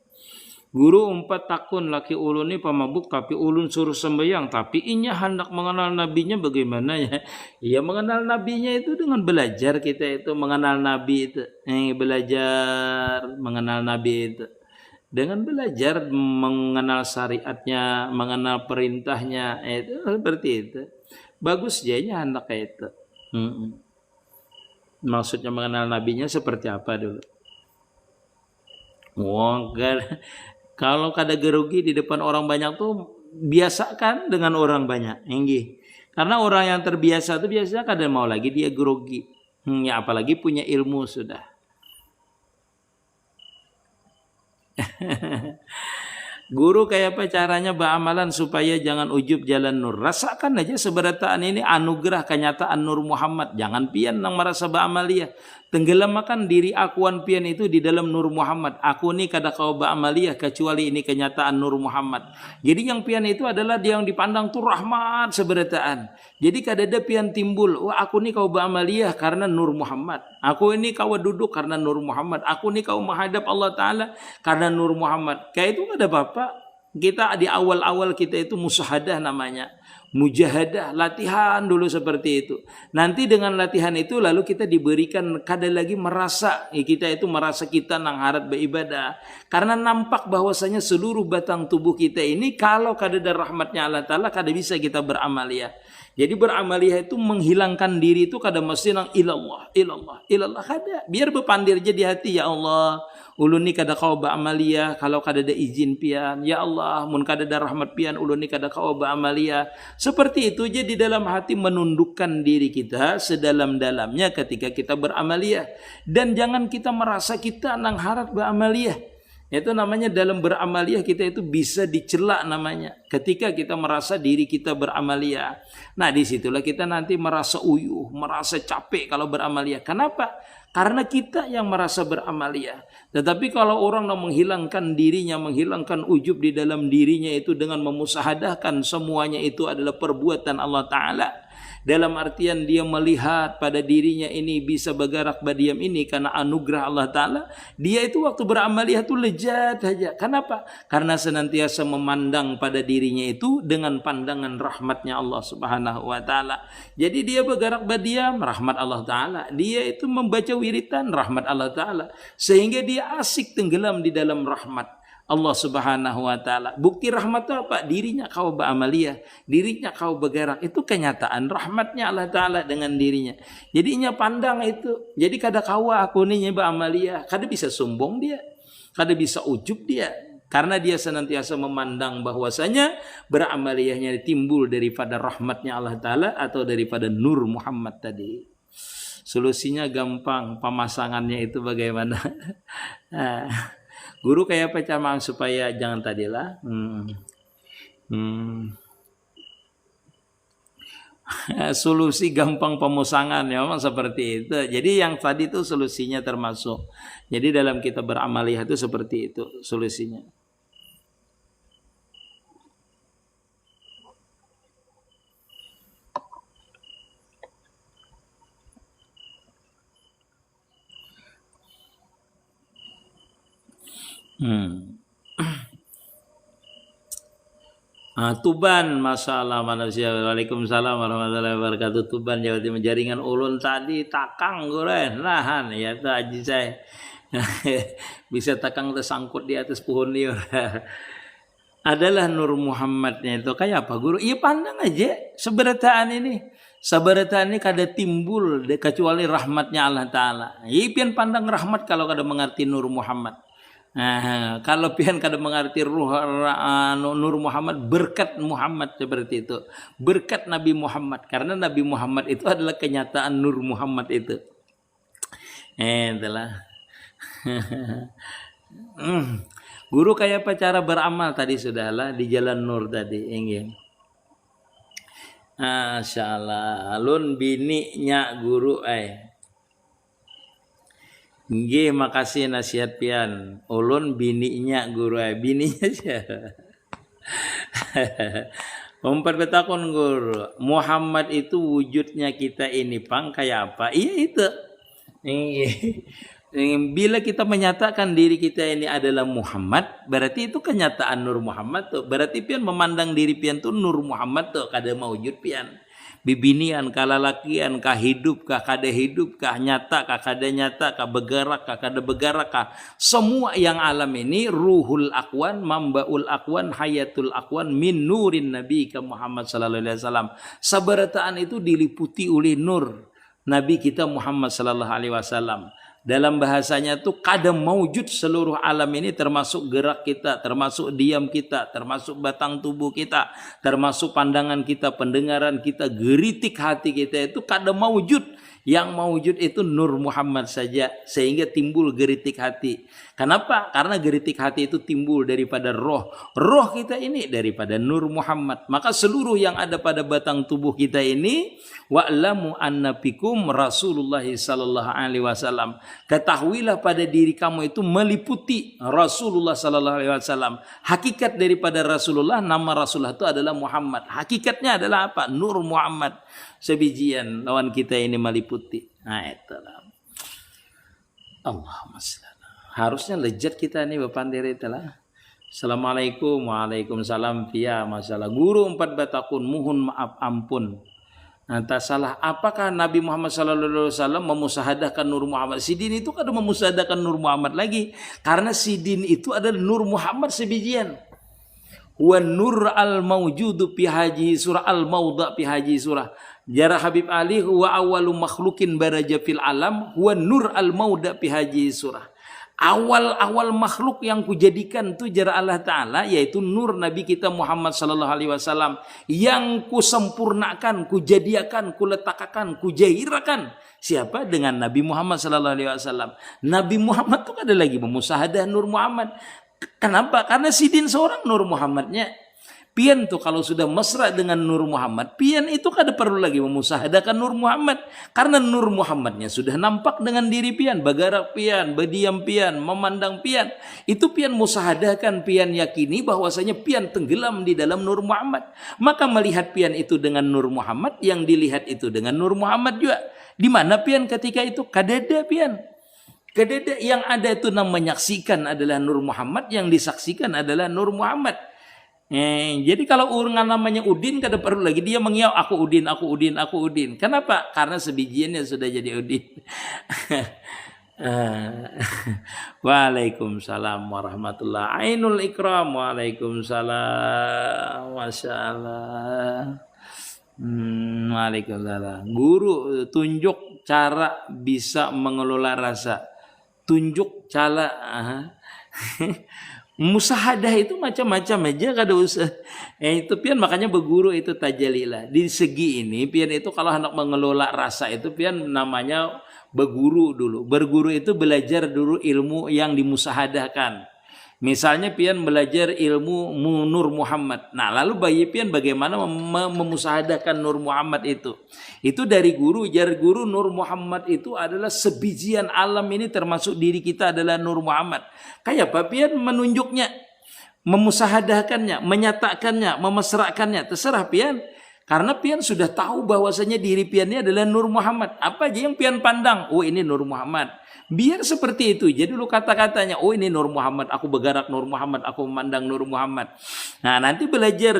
Guru umpat takun laki ulun ini pamabuk tapi ulun suruh sembahyang tapi inya hendak mengenal nabinya bagaimana ya? Ya mengenal nabinya itu dengan belajar kita itu mengenal nabi itu. Belajar mengenal nabi itu. Dengan belajar mengenal syariatnya, mengenal perintahnya, itu seperti itu. Bagus jadinya anak kayak itu. Maksudnya mengenal nabinya seperti apa dulu? Kalau kada gerugi di depan orang banyak tuh biasakan dengan orang banyak. Karena orang yang terbiasa itu biasanya kadang mau lagi dia grogi. Ya apalagi punya ilmu sudah. Guru kayak apa caranya beramalan supaya jangan ujub jalan nur. Rasakan aja seberataan ini anugerah kenyataan Nur Muhammad. Jangan pian nang merasa beramaliyah. Tenggelamkan diri akuan pian itu di dalam Nur Muhammad. Aku ni kada kau beramaliyah kecuali ini kenyataan Nur Muhammad. Jadi yang pian itu adalah dia yang dipandang tuh rahmat seberataan. Jadi kada ada pian timbul. Wah aku ni kau beramaliyah karena Nur Muhammad. Aku ini kau duduk karena Nur Muhammad. Aku ni kau menghadap Allah Ta'ala karena Nur Muhammad. Kayak itu kada apa-apa. Kita di awal-awal kita itu musahadah namanya. Mujahadah, latihan dulu seperti itu. Nanti dengan latihan itu lalu kita diberikan kada lagi merasa kita itu merasa kita nang harat beribadah. Karena nampak bahwasanya seluruh batang tubuh kita ini kalau kada ada rahmatnya Allah Ta'ala kada bisa kita beramaliyah. Jadi beramaliyah itu menghilangkan diri itu kada mesti nang ilallah, ilallah, ilallah kada. Biar berpandir aja di hati, ya Allah. Ulun ni kada kau ba'amaliyah kalau kada ada izin pian. Ya Allah, mun kada ada rahmat pian ulun ni kada kau ba'amaliyah. Seperti itu je di dalam hati menundukkan diri kita sedalam-dalamnya ketika kita beramaliyah. Dan jangan kita merasa kita nang harat ba'amaliyah. Itu namanya dalam beramaliyah kita itu bisa dicela namanya. Ketika kita merasa diri kita beramaliyah. Nah disitulah kita nanti merasa uyuh, merasa capek kalau beramaliyah. Kenapa? Karena kita yang merasa beramaliyah. Tetapi kalau orang yang menghilangkan dirinya, menghilangkan ujub di dalam dirinya itu dengan memusahadahkan semuanya itu adalah perbuatan Allah Ta'ala. Dalam artian dia melihat pada dirinya ini bisa bergerak badiam ini karena anugerah Allah Ta'ala. Dia itu waktu beramaliyah itu lezat saja. Kenapa? Karena senantiasa memandang pada dirinya itu dengan pandangan rahmatnya Allah Subhanahu Wa Ta'ala. Jadi dia bergerak badiam, rahmat Allah Ta'ala. Dia itu membaca wiritan, rahmat Allah Ta'ala. Sehingga dia asik tenggelam di dalam rahmat Allah Subhanahu Wa Ta'ala. Bukti rahmat itu apa? Dirinya kau beramaliyah, dirinya kau bergerak. Itu kenyataan rahmatnya Allah Ta'ala dengan dirinya. Jadinya pandang itu. Jadi kada kawa aku ni beramaliyah. Kada bisa sombong dia. Kada bisa ujub dia. Karena dia senantiasa memandang bahwasanya beramaliyahnya timbul daripada rahmatnya Allah Ta'ala atau daripada Nur Muhammad tadi. Solusinya gampang. Pemasangannya itu bagaimana? Guru kayak apa camang supaya jangan tadilah. Solusi gampang pemusangan ya memang seperti itu. Jadi yang tadi itu solusinya termasuk. Jadi dalam kita beramaliyah itu seperti itu solusinya. Tuban, masalah manusia. Waalaikumsalam warahmatullahi wabarakatuh. Tuban Jawa Timur, jaringan ulun tadi takang goren nahan ya tadi saya bisa takang tersangkut di atas pohon liur. Adalah Nur Muhammadnya itu kayak apa guru? Iya pandang aja seberataan ini. Seberataan ini kada timbul kecuali rahmatnya Allah Ta'ala. Iya pian pandang rahmat kalau kada mengerti Nur Muhammad. Nah, kalau pian kada mengerti Nur Muhammad, berkat Muhammad seperti itu. Berkat Nabi Muhammad. Karena Nabi Muhammad itu adalah kenyataan Nur Muhammad itu. Itulah. Guru kayak apa cara beramal tadi sudahlah di jalan Nur tadi. Ingin. Masya Allah. Alun bininya guru Nggih, makasih nasihat pian. Ulun bininya guru bininya siapa? Memperbetakun guru. Muhammad itu wujudnya kita ini pang kayak apa? Iya itu. Bila kita menyatakan diri kita ini adalah Muhammad, berarti itu kenyataan Nur Muhammad tuh. Berarti pian memandang diri pian tuh Nur Muhammad tuh, kada mawujud pian. Bibinian, kalalakian, kah hidup, kah kada hidup, kah nyata, kah kada nyata, kah bergerak, kah kada bergerak, kah semua yang alam ini ruhul akwan, mambaul akwan, hayatul akwan, min nurin Nabi ke Muhammad sallallahu alaihi wasallam. Sabarataan itu diliputi oleh nur Nabi kita Muhammad sallallahu alaihi wasallam. Dalam bahasanya tuh kadang maujud seluruh alam ini, termasuk gerak kita, termasuk diam kita, termasuk batang tubuh kita, termasuk pandangan kita, pendengaran kita, geritik hati kita, itu kadang maujud. Yang maujud itu Nur Muhammad saja, sehingga timbul geritik hati. Kenapa? Karena geritik hati itu timbul daripada roh. Roh kita ini daripada Nur Muhammad. Maka seluruh yang ada pada batang tubuh kita ini, wa'lamu anna fikum Rasulullah sallallahu alaihi wasallam. Ketahuilah pada diri kamu itu meliputi Rasulullah sallallahu alaihi wasallam. Hakikat daripada Rasulullah, nama Rasulullah itu adalah Muhammad. Hakikatnya adalah apa? Nur Muhammad. Sebijian lawan kita ini meliputi. Nah, itulah. Allahumma shalli. Harusnya lejat kita nih Bapak Pandiri telah. Assalamualaikum, waalaikumsalam. Via masalah guru 4 batakun, mohon maaf ampun. Nanti salah, apakah Nabi Muhammad SAW memusahadahkan Nur Muhammad? Sidin itu kan memusahadahkan Nur Muhammad lagi, karena Sidin itu adalah Nur Muhammad sebijian. Wa nur al mawjudu fi haji surah al mawda fi haji surah. Jara Habib Ali huwa awalu makhlukin baraja fil alam huwa nur al mawda fi haji surah. Awal-awal makhluk yang kujadikan itu jara Allah Ta'ala, yaitu nur Nabi kita Muhammad Sallallahu Alaihi Wasallam, yang kusempurnakan, kujadiakan, kuletakkan, kujahirakan. Siapa? Dengan Nabi Muhammad Sallallahu Alaihi Wasallam. Nabi Muhammad itu ada lagi memusahadah Nur Muhammad. Kenapa? Karena Sidin seorang Nur Muhammadnya. Pian tuh kalau sudah mesra dengan Nur Muhammad, pian itu kada perlu lagi memusahadakan Nur Muhammad, karena Nur Muhammadnya sudah nampak dengan diri pian, bagarak pian, berdiam pian, memandang pian. Itu pian musahadakan, pian yakini bahwasanya pian tenggelam di dalam Nur Muhammad. Maka melihat pian itu dengan Nur Muhammad, yang dilihat itu dengan Nur Muhammad juga. Di mana pian ketika itu? Kadada pian. Kadada, yang ada itu menyaksikan adalah Nur Muhammad, yang disaksikan adalah Nur Muhammad. Jadi kalau orang namanya Udin, kada perlu lagi dia mengiau aku Udin, aku Udin, aku Udin. Kenapa? Karena sebijiannya sudah jadi Udin. Waalaikumsalam warahmatullahi Ainul Ikram. Waalaikumsalam. Masya Allah. Waalaikumsalam. Guru tunjuk cara bisa mengelola rasa. Tunjuk cara. Musahadah itu macam-macam aja, kada usah. Itu pian makanya berguru itu tajalilah. Di segi ini pian itu kalau hendak mengelola rasa itu pian namanya berguru dulu. Berguru itu belajar dulu ilmu yang dimusahadahkan. Misalnya pian belajar ilmu Nur Muhammad. Nah, lalu bayi pian bagaimana memusahadahkan Nur Muhammad itu. Itu dari guru, jar guru Nur Muhammad itu adalah sebijian alam ini, termasuk diri kita adalah Nur Muhammad. Kayak apa pian menunjuknya, memusahadahkannya, menyatakannya, memesrakannya, terserah pian. Karena pian sudah tahu bahwasanya diri pian ini adalah Nur Muhammad. Apa aja yang pian pandang? Oh, ini Nur Muhammad. Biar seperti itu. Jadi dulu kata-katanya, oh ini Nur Muhammad, aku bergerak Nur Muhammad, aku memandang Nur Muhammad. Nah, nanti belajar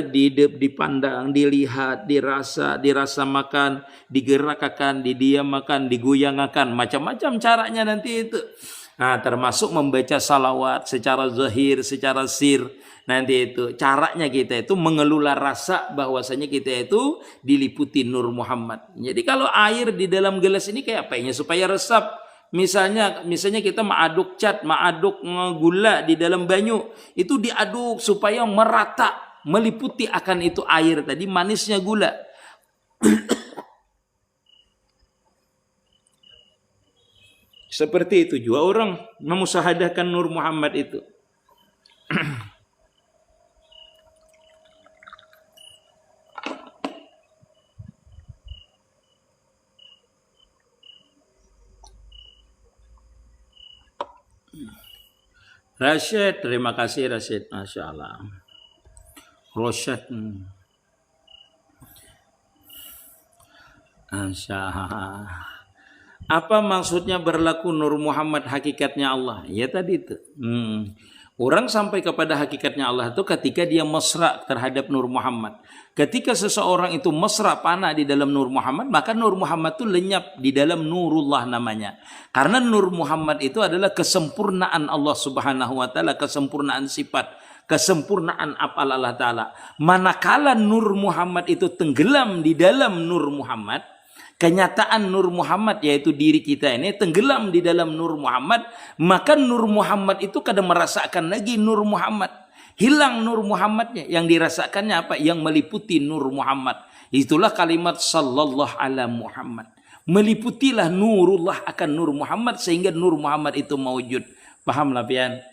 dipandang, dilihat, dirasa makan, digerakkan, didiamakan, digoyangkan, macam-macam caranya nanti itu. Nah, termasuk membaca salawat secara zahir, secara sir. Nanti itu caranya kita itu mengelola rasa bahwasanya kita itu diliputi Nur Muhammad. Jadi kalau air di dalam gelas ini kayak apanya supaya resap. Misalnya kita mengaduk cat, mengaduk gula di dalam banyu, itu diaduk supaya merata, meliputi akan itu air tadi, manisnya gula. Seperti itu juga orang memusahadahkan Nur Muhammad itu. Rashid, terima kasih Rashid, Masya Allah. Rosyad, Masya Allah. Apa maksudnya berlaku Nur Muhammad hakikatnya Allah? Ya tadi itu. Orang sampai kepada hakikatnya Allah itu ketika dia mesra terhadap Nur Muhammad. Ketika seseorang itu mesra panah di dalam Nur Muhammad, maka Nur Muhammad itu lenyap di dalam Nurullah namanya. Karena Nur Muhammad itu adalah kesempurnaan Allah Subhanahu wa taala, kesempurnaan sifat, kesempurnaan af'al Allah taala. Manakala Nur Muhammad itu tenggelam di dalam Nur Muhammad, kenyataan Nur Muhammad yaitu diri kita ini tenggelam di dalam Nur Muhammad, maka Nur Muhammad itu kada merasakan lagi Nur Muhammad. Hilang Nur Muhammadnya, yang dirasakannya apa? Yang meliputi Nur Muhammad. Itulah kalimat sallallahu ala Muhammad. Meliputilah nurullah akan Nur Muhammad sehingga Nur Muhammad itu mewujud. Paham lah pian?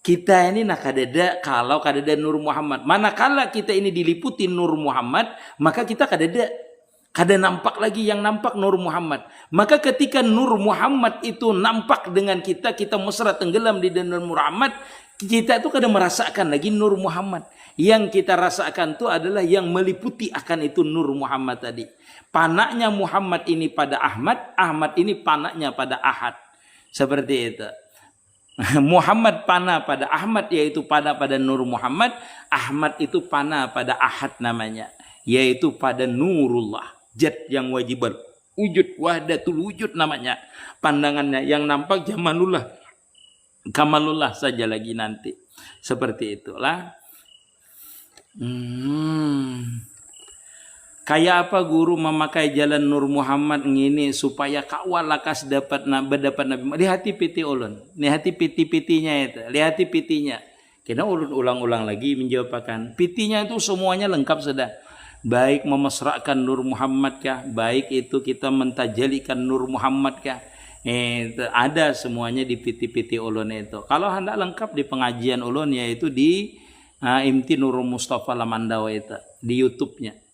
Kita ini nak kadada kalau kadada Nur Muhammad. Manakala kita ini diliputi Nur Muhammad, maka kita kada nampak lagi yang nampak Nur Muhammad. Maka ketika Nur Muhammad itu nampak dengan kita, kita mesra tenggelam di dalam Nur Muhammad, kita itu kada merasakan lagi Nur Muhammad. Yang kita rasakan itu adalah yang meliputi akan itu Nur Muhammad tadi. Panaknya Muhammad ini pada Ahmad, Ahmad ini panaknya pada Ahad. Seperti itu. Muhammad panah pada Ahmad, yaitu panah pada Nur Muhammad. Ahmad itu panah pada Ahad namanya, yaitu pada Nurullah, zat yang wajib wujud, wahdatul wujud namanya. Pandangannya yang nampak jamalullah, kamalullah saja lagi nanti. Seperti itulah. Kayak apa guru memakai jalan Nur Muhammad ini supaya kawal lakas dapat Nabi. Lihat piti ulun, lihat piti-pitinya itu, lihat pitinya. Kena ulun ulang-ulang lagi menjawabkan. Pitinya itu semuanya lengkap sudah. Baik memesrakan Nur Muhammad kah, baik itu kita mentajalikan Nur Muhammad kah. Itu ada semuanya di piti-piti ulun itu. Kalau hendak lengkap di pengajian ulun yaitu di Imti Nurul Mustafa Lamandawa itu di YouTube-nya.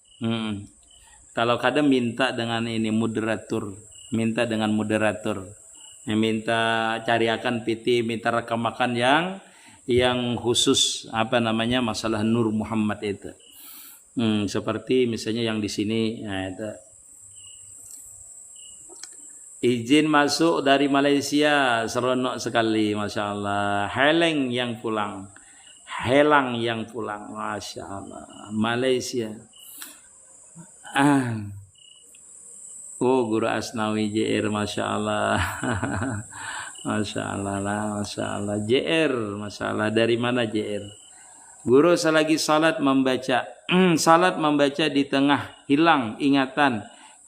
Kalau kadang minta dengan ini moderator, minta dengan moderator, minta cariakan PT, minta rekamakan yang khusus apa namanya masalah Nur Muhammad itu. Seperti misalnya yang di sini, nah itu. Izin masuk dari Malaysia, seronok sekali, masya Allah. Helang yang pulang, masya Allah. Malaysia. Oh, Guru Asnawi JR, masya Allah. Masya Allah lah, masya Allah. JR, masya Allah. Dari mana JR? Guru selagi salat membaca, salat membaca di tengah hilang ingatan.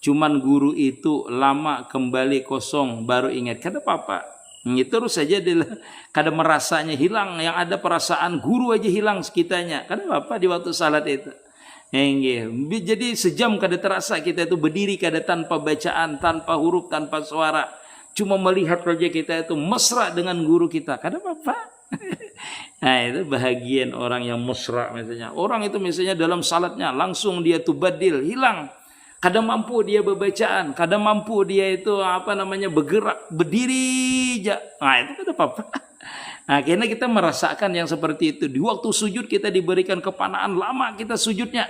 Cuman guru itu lama kembali kosong baru ingat. Kada apa-apa. Terus saja kada merasanya hilang. Yang ada perasaan guru aja hilang sekitanya. Kada apa-apa di waktu salat itu. Jadi sejam kada terasa kita itu berdiri kada tanpa bacaan, tanpa huruf, tanpa suara. Cuma melihat saja kita itu mesra dengan guru kita. Kada apa-apa. Nah itu bahagian orang yang mesra misalnya. Orang itu misalnya dalam salatnya langsung dia tuh badil, hilang. Kada mampu dia berbacaan, kada mampu dia itu apa namanya bergerak, berdiri aja. Nah itu kada apa-apa. Nah, karena kita merasakan yang seperti itu. Di waktu sujud kita diberikan kepanaan lama kita sujudnya.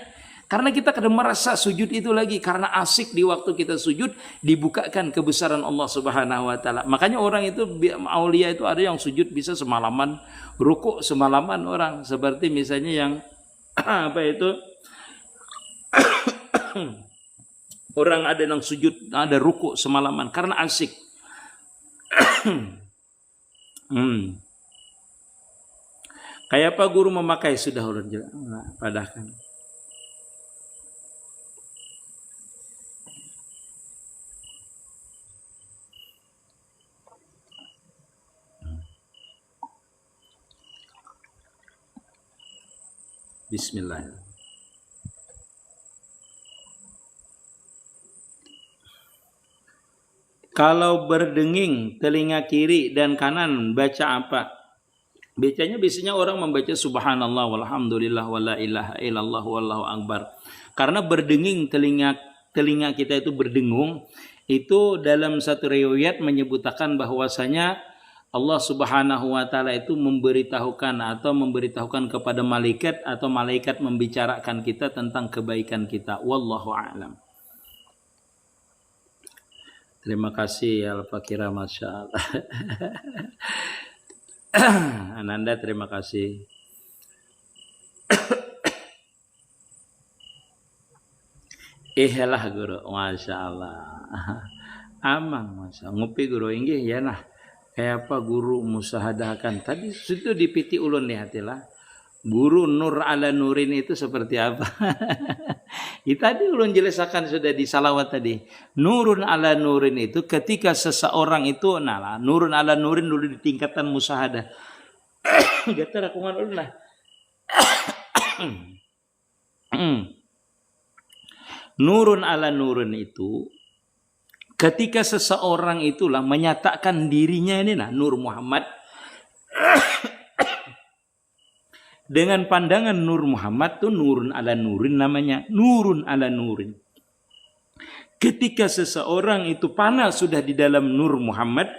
Karena kita kadang merasa sujud itu lagi. Karena asik di waktu kita sujud dibukakan kebesaran Allah Subhanahu Wa Taala. Makanya orang itu aulia itu ada yang sujud bisa semalaman, rukuk semalaman orang. Seperti misalnya yang apa itu orang ada yang sujud, ada rukuk semalaman karena asik. Kayak apa guru memakai sudah ulun padahkan. Bismillah. Kalau berdenging telinga kiri dan kanan baca apa? Bacanya biasanya orang membaca subhanallah walhamdulillah wala ilaha illallah wallahu akbar. Karena berdenging telinga kita itu berdengung, itu dalam satu riwayat menyebutkan bahwasanya Allah Subhanahu wa taala itu memberitahukan kepada malaikat atau malaikat membicarakan kita tentang kebaikan kita. Wallahu a'lam. Terima kasih Al-Fakira, masya Allah. Ananda terima kasih. Lah guru, masya Allah. Amang masya Allah. Ngopi guru inggih ya nah. Kayak apa guru musahadahkan tadi situ dipiti ulun lihatilah. Guru Nur ala Nurin itu seperti apa? Tadi ulun jelaskan sudah di salawat tadi. Nurun ala nurin itu ketika seseorang itu nurun ala nurin dulu di tingkatan musyahadah. Getar aku ulun lah. Nurun ala nurin itu ketika seseorang itulah menyatakan dirinya ini Nur Muhammad dengan pandangan Nur Muhammad tuh nurun ala nurin namanya. Nurun ala nurin. Ketika seseorang itu panah sudah di dalam Nur Muhammad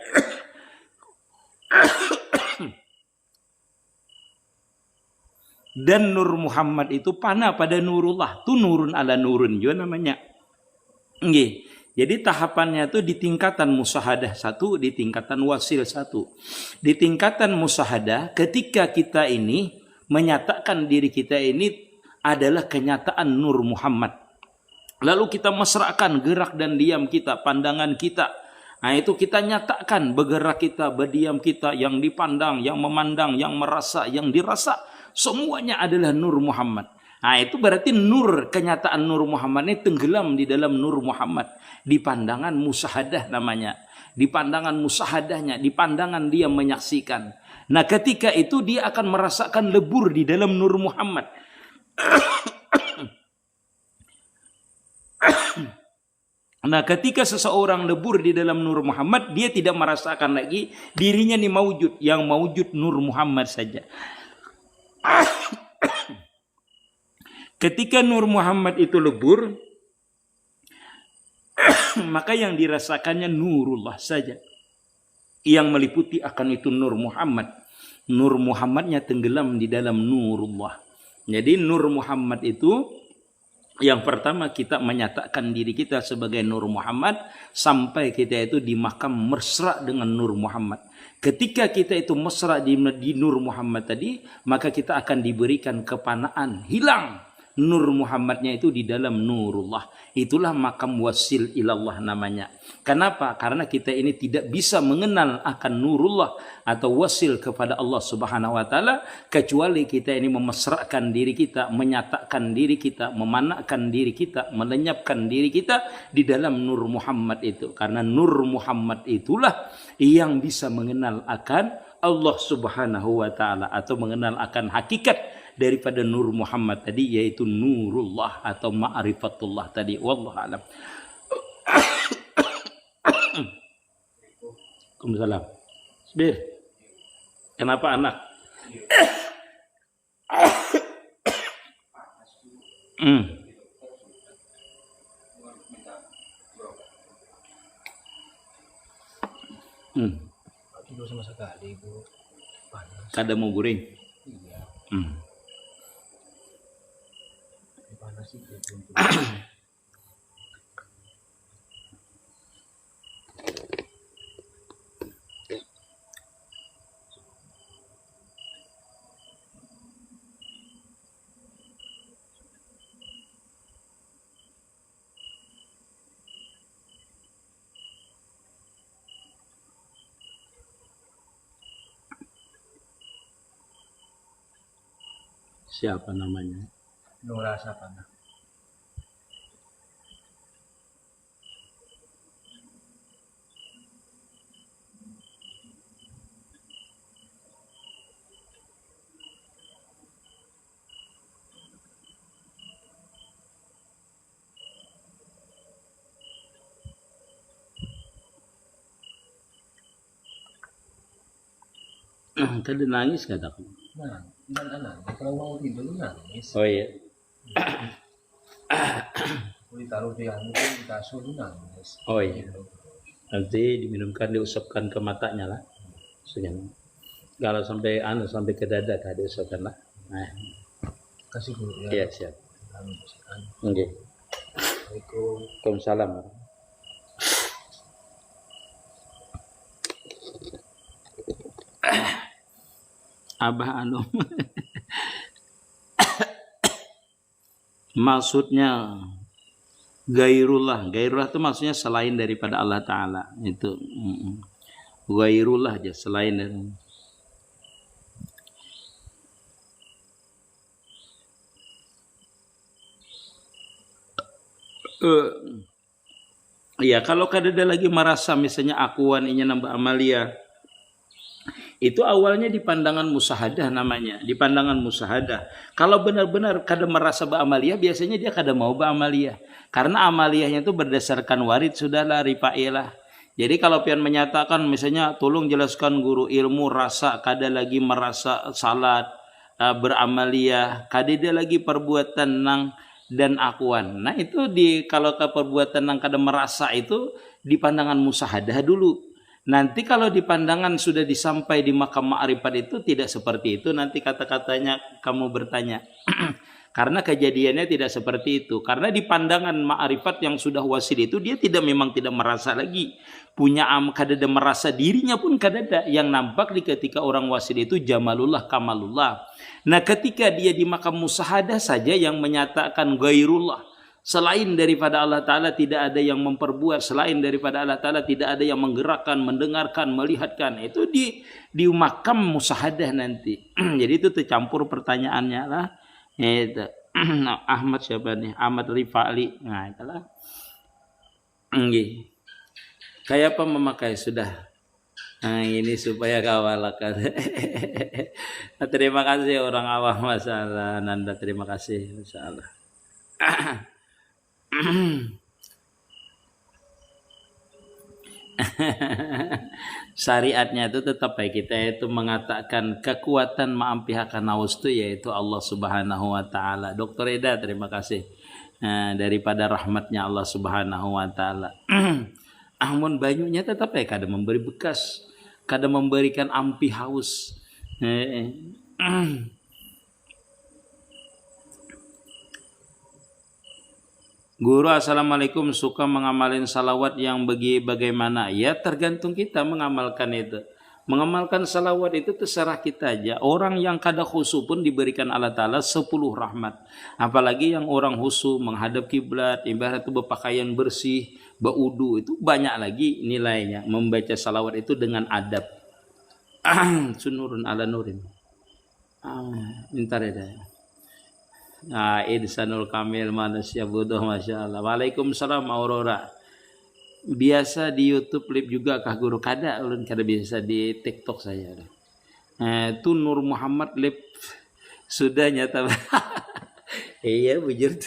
dan Nur Muhammad itu panah pada Nurullah, tuh nurun ala nurun juga namanya. Nggih. Jadi tahapannya itu di tingkatan musyahadah satu, di tingkatan wasil satu. Di tingkatan musyahadah ketika kita ini menyatakan diri kita ini adalah kenyataan Nur Muhammad. Lalu kita mesrakan gerak dan diam kita, pandangan kita. Nah itu kita nyatakan bergerak kita, berdiam kita, yang dipandang, yang memandang, yang merasa, yang dirasa. Semuanya adalah Nur Muhammad. Nah itu berarti nur, kenyataan Nur Muhammad ini tenggelam di dalam Nur Muhammad. Di pandangan musyahadah namanya. Di pandangan musyahadahnya, di pandangan dia menyaksikan. Nah ketika itu dia akan merasakan lebur di dalam Nur Muhammad. Nah ketika seseorang lebur di dalam Nur Muhammad, dia tidak merasakan lagi dirinya ini maujud. Yang maujud Nur Muhammad saja. Ketika Nur Muhammad itu lebur, maka yang dirasakannya Nurullah saja. Yang meliputi akan itu Nur Muhammad. Nur Muhammadnya tenggelam di dalam Nurullah. Jadi Nur Muhammad itu yang pertama kita menyatakan diri kita sebagai Nur Muhammad sampai kita itu di makam mesra dengan Nur Muhammad. Ketika kita itu mesra di Nur Muhammad tadi, maka kita akan diberikan kepanaan, hilang Nur Muhammadnya itu di dalam Nurullah. Itulah makam wasil ilallah namanya. Kenapa? Karena kita ini tidak bisa mengenal akan Nurullah atau wasil kepada Allah Subhanahu wa taala kecuali kita ini memesrakan diri kita, menyatakan diri kita, memanakkan diri kita, melenyapkan diri kita di dalam Nur Muhammad itu. Karena Nur Muhammad itulah yang bisa mengenal akan Allah Subhanahu wa taala atau mengenal akan hakikat daripada Nur Muhammad tadi, yaitu Nurullah atau Ma'rifatullah tadi. Wallahu a'lam. Waalaikumsalam. Sbir. Kenapa anak?
Tidur sama sekali, Bu. Panas.
Kada mau guring.
Iya. Panas itu.
Siapa namanya?
Nurasa panas.
Tadi nangis kataku.
Nah, nangis. Kalau mau tidur nangis.
Oh iya.
Kalau ditaruh di kasur nangis.
Oh iya. Nanti diminumkan, diusapkan ke matanya lah. Sekian. Kalau sampai sampai ke dada tadi diusapkan lah. Nah.
Kasih dulu
Iya
ya.
siap.
Oke.
Oke. Waalaikumsalam. Abah maksudnya gairullah itu maksudnya selain daripada Allah Ta'ala itu gairullah aja, selain dari Eh, Iya, kalau kadada lagi merasa misalnya akuan inya nambah amalia, itu awalnya di pandangan musahadah namanya, di pandangan musahadah. Kalau benar-benar kada merasa ba'amalia, biasanya dia kada mau ba'amalia. Karena amaliyahnya itu berdasarkan warid, sudahlah ripailah. Jadi kalau pian menyatakan misalnya tolong jelaskan guru ilmu rasa kada lagi merasa salat beramalia, kada dia lagi perbuatan nang dan akuan. Nah itu kalau ke perbuatan nang kada merasa itu di pandangan musahadah dulu. Nanti kalau di pandangan sudah disampai di makam ma'rifat itu tidak seperti itu. Nanti kata-katanya kamu bertanya. Karena kejadiannya tidak seperti itu. Karena di pandangan ma'rifat yang sudah wasil itu dia memang tidak merasa lagi. Punya kadada merasa dirinya pun kadada. Yang nampak di ketika orang wasil itu jamalullah kamalullah. Nah ketika dia di makam musahadah saja yang menyatakan gairullah. Selain daripada Allah Ta'ala tidak ada yang memperbuat. Selain daripada Allah Ta'ala tidak ada yang menggerakkan, mendengarkan, melihatkan. Itu di makam musahadah nanti. Jadi itu tercampur pertanyaannya lah. Itu. Ahmad siapa nih? Ahmad Rifali. Nah itulah. Kayak apa memakai sudah. Nah ini supaya kawalakan. Terima kasih orang awam masalah. Nanda terima kasih. Masalah. Syariatnya itu tetap baik kita itu mengatakan kekuatan ma'ampihakan naus itu yaitu Allah Subhanahu wa taala. Dr. Eda terima kasih. Daripada rahmatnya Allah Subhanahu wa taala. Amun banyunya tetap kada memberi bekas, kada memberikan ampi haus. Guru assalamualaikum, suka mengamalin salawat yang bagaimana? Ya tergantung kita mengamalkan itu. Mengamalkan salawat itu terserah kita aja. Orang yang kada khusyuk pun diberikan Allah Ta'ala 10 rahmat. Apalagi yang orang khusyuk menghadap kiblat, ibarat itu berpakaian bersih, berudu, itu banyak lagi nilainya. Membaca salawat itu dengan adab. Sunurun ala nurin. Bentar ya. Nah, Insanul Kamil manusia bodoh Masya Allah. Waalaikumsalam Aurora. Biasa di YouTube live juga kah guru? Kada ulun kada biasa di TikTok saya. Itu Nur Muhammad live sudah nyata. Iya bujur.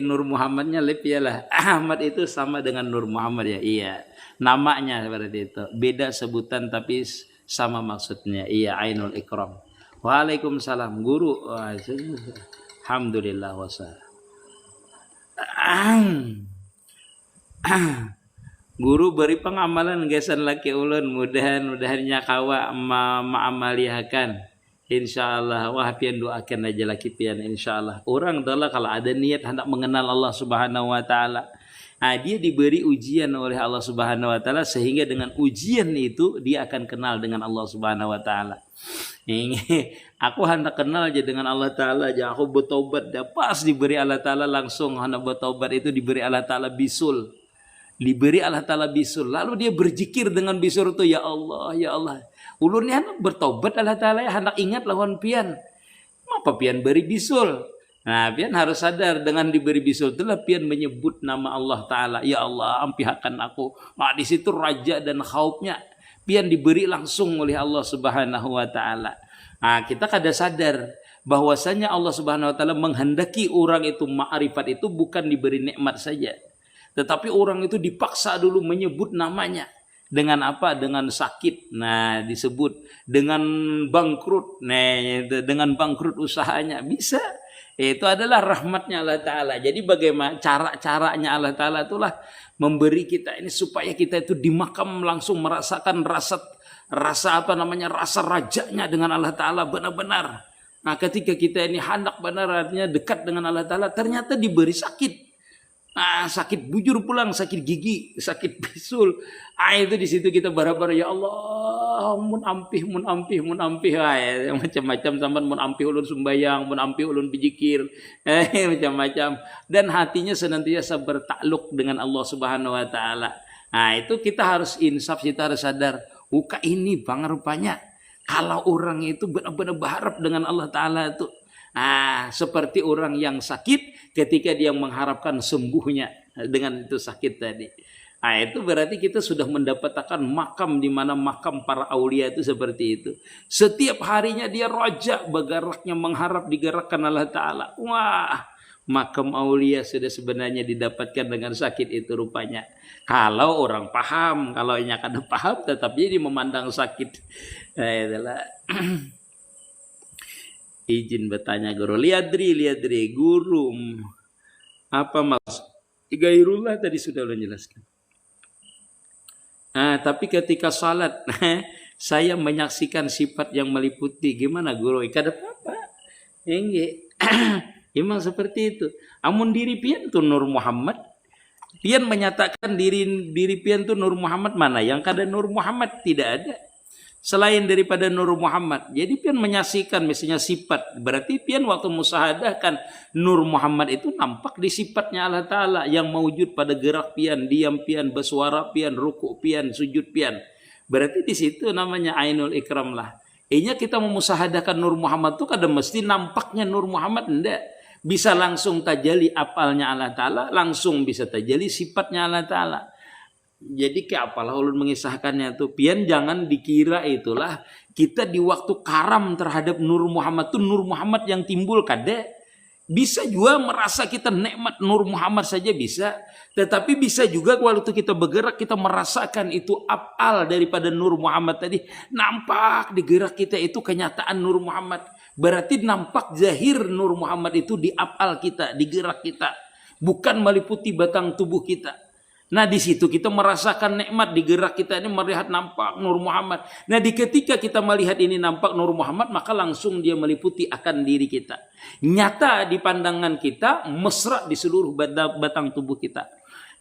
Nur Muhammadnya live ya lah. Ahmad itu sama dengan Nur Muhammad ya. Iya. Namanya seperti itu. Beda sebutan tapi sama maksudnya. Iya Ainul Ikram. Waalaikumsalam guru. Alhamdulillah wassalam. Guru beri pengamalan gesan laki ulun mudahannya kawa ma'amaliakan insyaallah. Wah pian doakan aja laki pian insyaallah. Orang adalah kalau ada niat hendak mengenal Allah Subhanahu wa taala. Dia diberi ujian oleh Allah Subhanahu wa taala sehingga dengan ujian itu dia akan kenal dengan Allah Subhanahu wa taala. Aku hendak kenal aja dengan Allah Ta'ala aja. Aku bertobat dah. Pas diberi Allah Ta'ala langsung hendak bertobat itu diberi Allah Ta'ala bisul. Diberi Allah Ta'ala bisul. Lalu dia berzikir dengan bisul itu. Ya Allah, ya Allah. Ulunnya hendak bertobat Allah Ta'ala ya. Hendak ingat lawan pian. Apa pian beri bisul? Nah pian harus sadar dengan diberi bisul itulah pian menyebut nama Allah Ta'ala. Ya Allah ampihakan aku. Nah di situ raja dan khaufnya. Pian diberi langsung oleh Allah Subhanahu wa taala. Nah, kita kada sadar bahwasanya Allah Subhanahu wa taala menghendaki orang itu ma'rifat itu bukan diberi nikmat saja. Tetapi orang itu dipaksa dulu menyebut namanya. Dengan apa? Dengan sakit. Nah, disebut dengan bangkrut. Nah, dengan bangkrut usahanya bisa. Itu adalah rahmatnya Allah Ta'ala. Jadi bagaimana caranya Allah Ta'ala itulah memberi kita ini supaya kita itu di makam langsung merasakan rasa rajanya dengan Allah Ta'ala benar-benar. Nah ketika kita ini hendak benar artinya dekat dengan Allah Ta'ala ternyata diberi sakit. Nah sakit bujur pulang, sakit gigi, sakit bisul. Itu di situ kita bara-bara ya Allah, mun ampih. Ya, macam-macam sampean mun ampih ulun sembayang, mun ampih ulun berzikir, macam-macam. Dan hatinya senantiasa bertakluk dengan Allah Subhanahu wa taala. Nah, itu kita harus insaf, kita harus sadar, ini bang rupanya kalau orang itu benar-benar berharap dengan Allah Ta'ala itu.
Seperti orang yang sakit ketika dia mengharapkan sembuhnya dengan itu sakit tadi. Itu berarti kita sudah mendapatkan makam di mana makam para aulia itu seperti itu. Setiap harinya dia rojak bergeraknya mengharap digerakkan Allah Ta'ala. Wah, makam aulia sudah sebenarnya didapatkan dengan sakit itu rupanya. Kalau orang paham, kalau yang kada paham tetap jadi memandang sakit. Itulah. Izin bertanya guru. Liadri guru. Apa maksud? Gairullah tadi sudah lo jelaskan. Tapi ketika salat saya menyaksikan sifat yang meliputi. Gimana guru? Kada apa-apa. Enggak. Memang seperti itu. Amun diri pian tu Nur Muhammad. Pian menyatakan diri pian tu Nur Muhammad mana? Yang kada Nur Muhammad tidak ada. Selain daripada Nur Muhammad. Jadi pian menyaksikan misalnya sifat. Berarti pian waktu musahadah kan Nur Muhammad itu nampak di sifatnya Allah Ta'ala. Yang mewujud pada gerak pian, diam pian, bersuara pian, rukuk pian, sujud pian. Berarti di situ namanya Ainul Ikram lah. Kita memusahadahkan Nur Muhammad itu kada mesti nampaknya Nur Muhammad. Enggak. Bisa langsung tajali apalnya Allah Ta'ala. Langsung bisa tajali sifatnya Allah Ta'ala. Jadi kayak apalah ulun mengisahkannya tuh. Pian jangan dikira itulah kita di waktu karam terhadap Nur Muhammad tuh Nur Muhammad yang timbul kada. Bisa juga merasa kita nikmat Nur Muhammad saja bisa. Tetapi bisa juga waktu kita bergerak kita merasakan itu apal daripada Nur Muhammad tadi. Nampak di gerak kita itu kenyataan Nur Muhammad. Berarti nampak zahir Nur Muhammad itu di apal kita, di gerak kita. Bukan meliputi batang tubuh kita. Nah di situ kita merasakan nikmat di gerak kita ini melihat nampak Nur Muhammad. Nah di ketika kita melihat ini nampak Nur Muhammad maka langsung dia meliputi akan diri kita. Nyata di pandangan kita mesra di seluruh batang tubuh kita.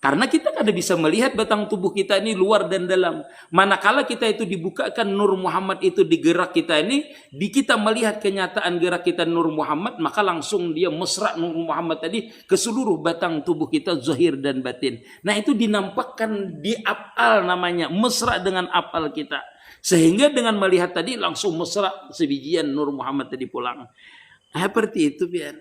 Karena kita kada bisa melihat batang tubuh kita ini luar dan dalam. Manakala kita itu dibukakan Nur Muhammad itu di gerak kita ini, di kita melihat kenyataan gerak kita Nur Muhammad, maka langsung dia mesra Nur Muhammad tadi ke seluruh batang tubuh kita zahir dan batin. Nah itu dinampakkan di apal namanya, mesra dengan apal kita. Sehingga dengan melihat tadi langsung mesra sebijian Nur Muhammad tadi pulang. Seperti itu biar.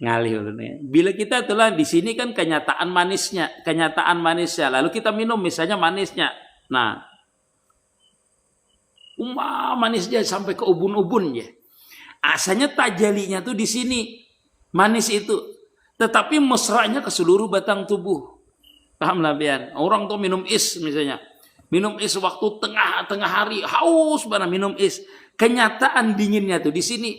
Ngalih. Bila kita telah di sini kan kenyataan manisnya, lalu kita minum misalnya manisnya. Nah, manisnya sampai ke ubun-ubun ya. Asalnya tajalinya tuh di sini manis itu, tetapi mesranya ke seluruh batang tubuh. Paham lah biar orang tuh minum es misalnya, minum es waktu tengah hari haus banget minum es, kenyataan dinginnya tuh di sini.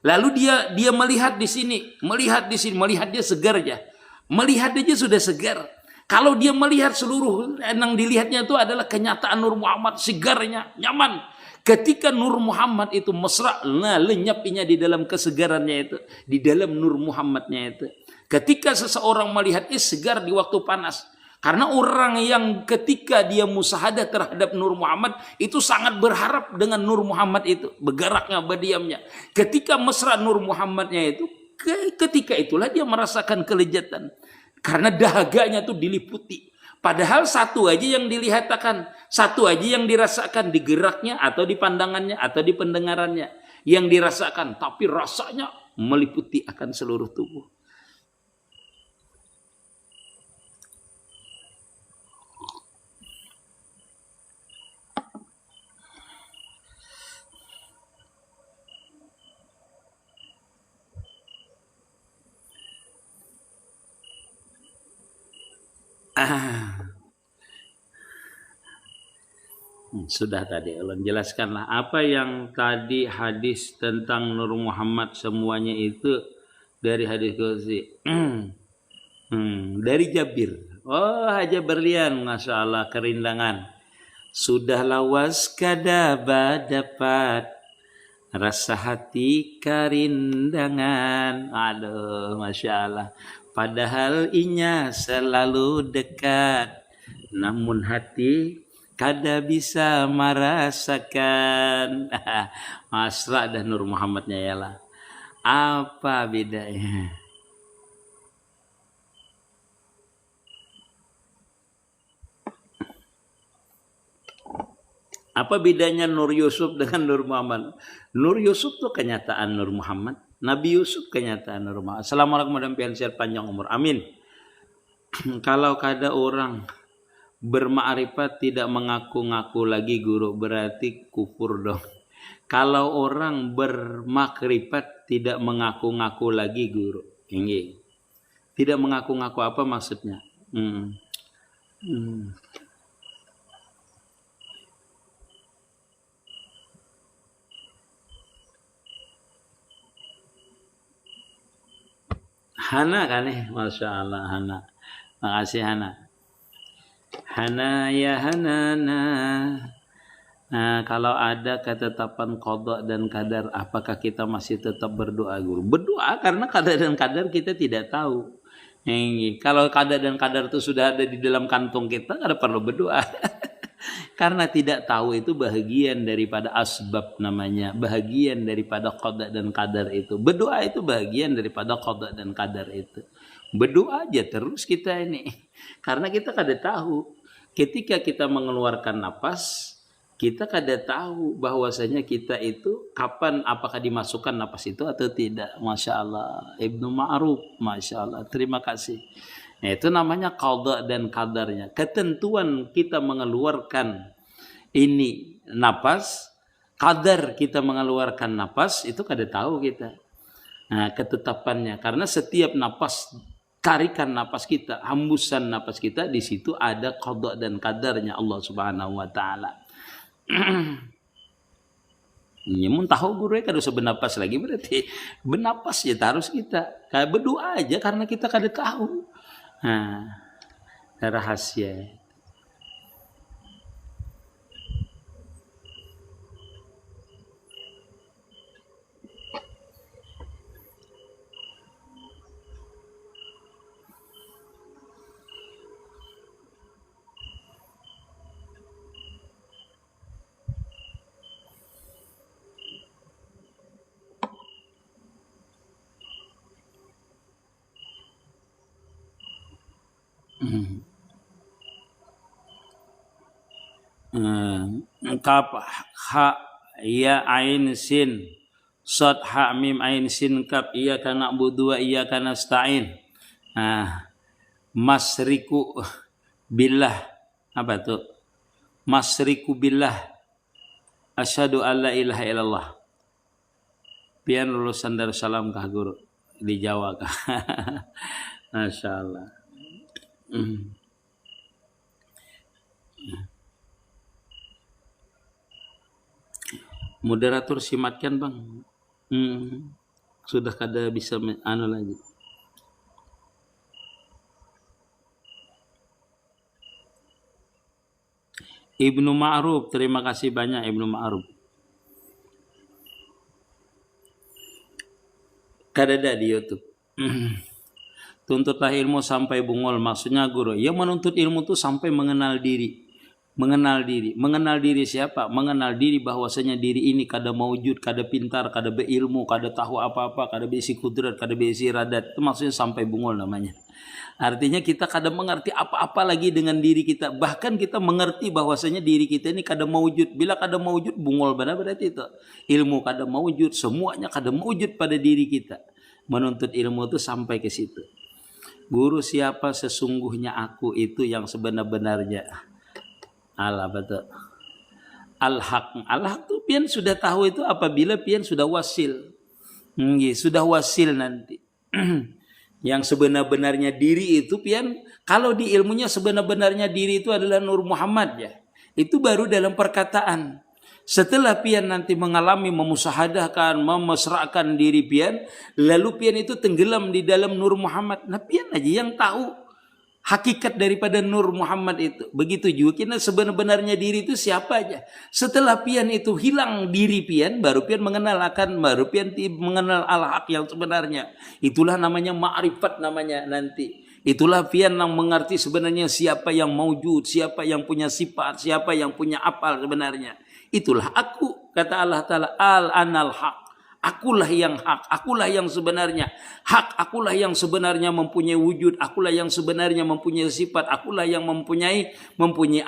Lalu dia melihat di sini, melihat dia segar aja. Melihat aja sudah segar. Kalau dia melihat seluruh yang dilihatnya itu adalah kenyataan Nur Muhammad segarnya, nyaman. Ketika Nur Muhammad itu mesra, lenyapnya di dalam kesegarannya itu, di dalam Nur Muhammadnya itu. Ketika seseorang melihat segar di waktu panas, karena orang yang ketika dia musahadah terhadap Nur Muhammad itu sangat berharap dengan Nur Muhammad itu, bergeraknya, berdiamnya. Ketika mesra Nur Muhammadnya itu, ketika itulah dia merasakan kelezatan. Karena dahaganya itu diliputi. Padahal satu aja yang dilihatkan, satu aja yang dirasakan di geraknya atau di pandangannya atau di pendengarannya yang dirasakan, tapi rasanya meliputi akan seluruh tubuh. Sudah tadi ulun jelaskanlah apa yang tadi hadis tentang Nur Muhammad semuanya itu dari hadis qudsi. Dari Jabir. Oh, Haja berlian, Masya Allah, kerindangan. Sudah lawas kada dapat rasa hati kerindangan. Aduh, Masya Allah. Padahal inya selalu dekat, namun hati kada bisa merasakan. Masra dan Nur Muhammadnya ya lah. Apa bedanya? Apa bedanya Nur Yusuf dengan Nur Muhammad? Nur Yusuf tuh kenyataan Nur Muhammad. Nabi Yusuf kenyataan Nur Muhammad. Assalamualaikum warahmatullahi wabarakatuh. Panjang umur. Amin. Kalau ada orang bermakrifat tidak mengaku-ngaku lagi guru, berarti kufur dong. Kalau orang bermakrifat tidak mengaku-ngaku lagi guru. Ini. Tidak mengaku-ngaku apa maksudnya? Hana kan Masya Allah Hana. Makasih Hana. Hana ya Hanana. Nah, kalau ada ketetapan qada dan qadar, apakah kita masih tetap berdoa guru? Berdoa karena qadar dan qadar kita tidak tahu. Kalau qadar dan qadar itu sudah ada di dalam kantong kita, nggak ada perlu berdoa. Karena tidak tahu itu bahagian daripada asbab namanya, bahagian daripada qada dan qadar itu. Berdoa itu bahagian daripada qada dan qadar itu. Berdoa aja terus kita ini. Karena kita kada tahu ketika kita mengeluarkan napas, kita kada tahu bahwasanya kita itu kapan, apakah dimasukkan napas itu atau tidak. Masya Allah. Ibnu Ma'ruf, Masya Allah. Terima kasih. Nah, itu namanya qada dan qadarnya. Ketentuan kita mengeluarkan ini napas, qadar kita mengeluarkan napas, itu kada tahu kita. Nah, ketetapannya. Karena setiap napas, tarikan napas kita, hembusan napas kita, di situ ada qada dan qadarnya Allah Subhanahu wa taala. Mun tahu guru kada usah bernapas lagi, berarti bernapas ya harus kita. Kayak berdoa aja karena kita kada tahu. Nah, rahasia. Kaf ha ya ain sin sod ha mim ain sin kaf iya kana budu wa iya kana stain. Masriku billah, apa tuh? Masriku billah asyhadu alla ilaha illallah. Pian lulusan Darussalam kah guru di Jawa kah? Masya Allah. Moderator simatkan bang. Sudah kada bisa anu lagi. Ibnu Ma'ruf, terima kasih banyak Ibnu Ma'ruf. Kada ada di YouTube. Tuntutlah ilmu sampai bungol, maksudnya guru. Ya menuntut ilmu itu sampai mengenal diri. Mengenal diri siapa? Mengenal diri bahwasanya diri ini kada maujud, kada pintar, kada berilmu, kada tahu apa-apa, kada berisi kudrat, kada berisi iradat. Itu maksudnya sampai bungol namanya. Artinya kita kada mengerti apa-apa lagi dengan diri kita. Bahkan kita mengerti bahwasanya diri kita ini kada maujud. Bila kada maujud, bungol benar berarti itu. Ilmu kada maujud, semuanya kada maujud pada diri kita. Menuntut ilmu itu sampai ke situ. Guru, siapa sesungguhnya aku itu yang sebenar-benarnya? Allah betul. Al-haq. Al-haq itu pian sudah tahu itu apabila pian sudah wasil. Sudah wasil nanti. Yang sebenar-benarnya diri itu pian, kalau di ilmunya sebenar-benarnya diri itu adalah Nur Muhammad ya. Itu baru dalam perkataan. Setelah pian nanti mengalami, memusahadahkan, memesrakan diri pian, lalu pian itu tenggelam di dalam Nur Muhammad. Nah pian aja yang tahu hakikat daripada Nur Muhammad itu. Begitu juga kita sebenarnya diri itu siapa aja. Setelah pian itu hilang diri pian, baru pian mengenal mengenal al-haq yang sebenarnya. Itulah namanya ma'rifat namanya nanti. Itulah pian yang mengerti sebenarnya siapa yang maujud, siapa yang punya sifat, siapa yang punya apal sebenarnya. Itulah aku, kata Allah Ta'ala, al-anal haq. Akulah yang hak, akulah yang sebenarnya hak, akulah yang sebenarnya mempunyai wujud, akulah yang sebenarnya mempunyai sifat, akulah yang mempunyai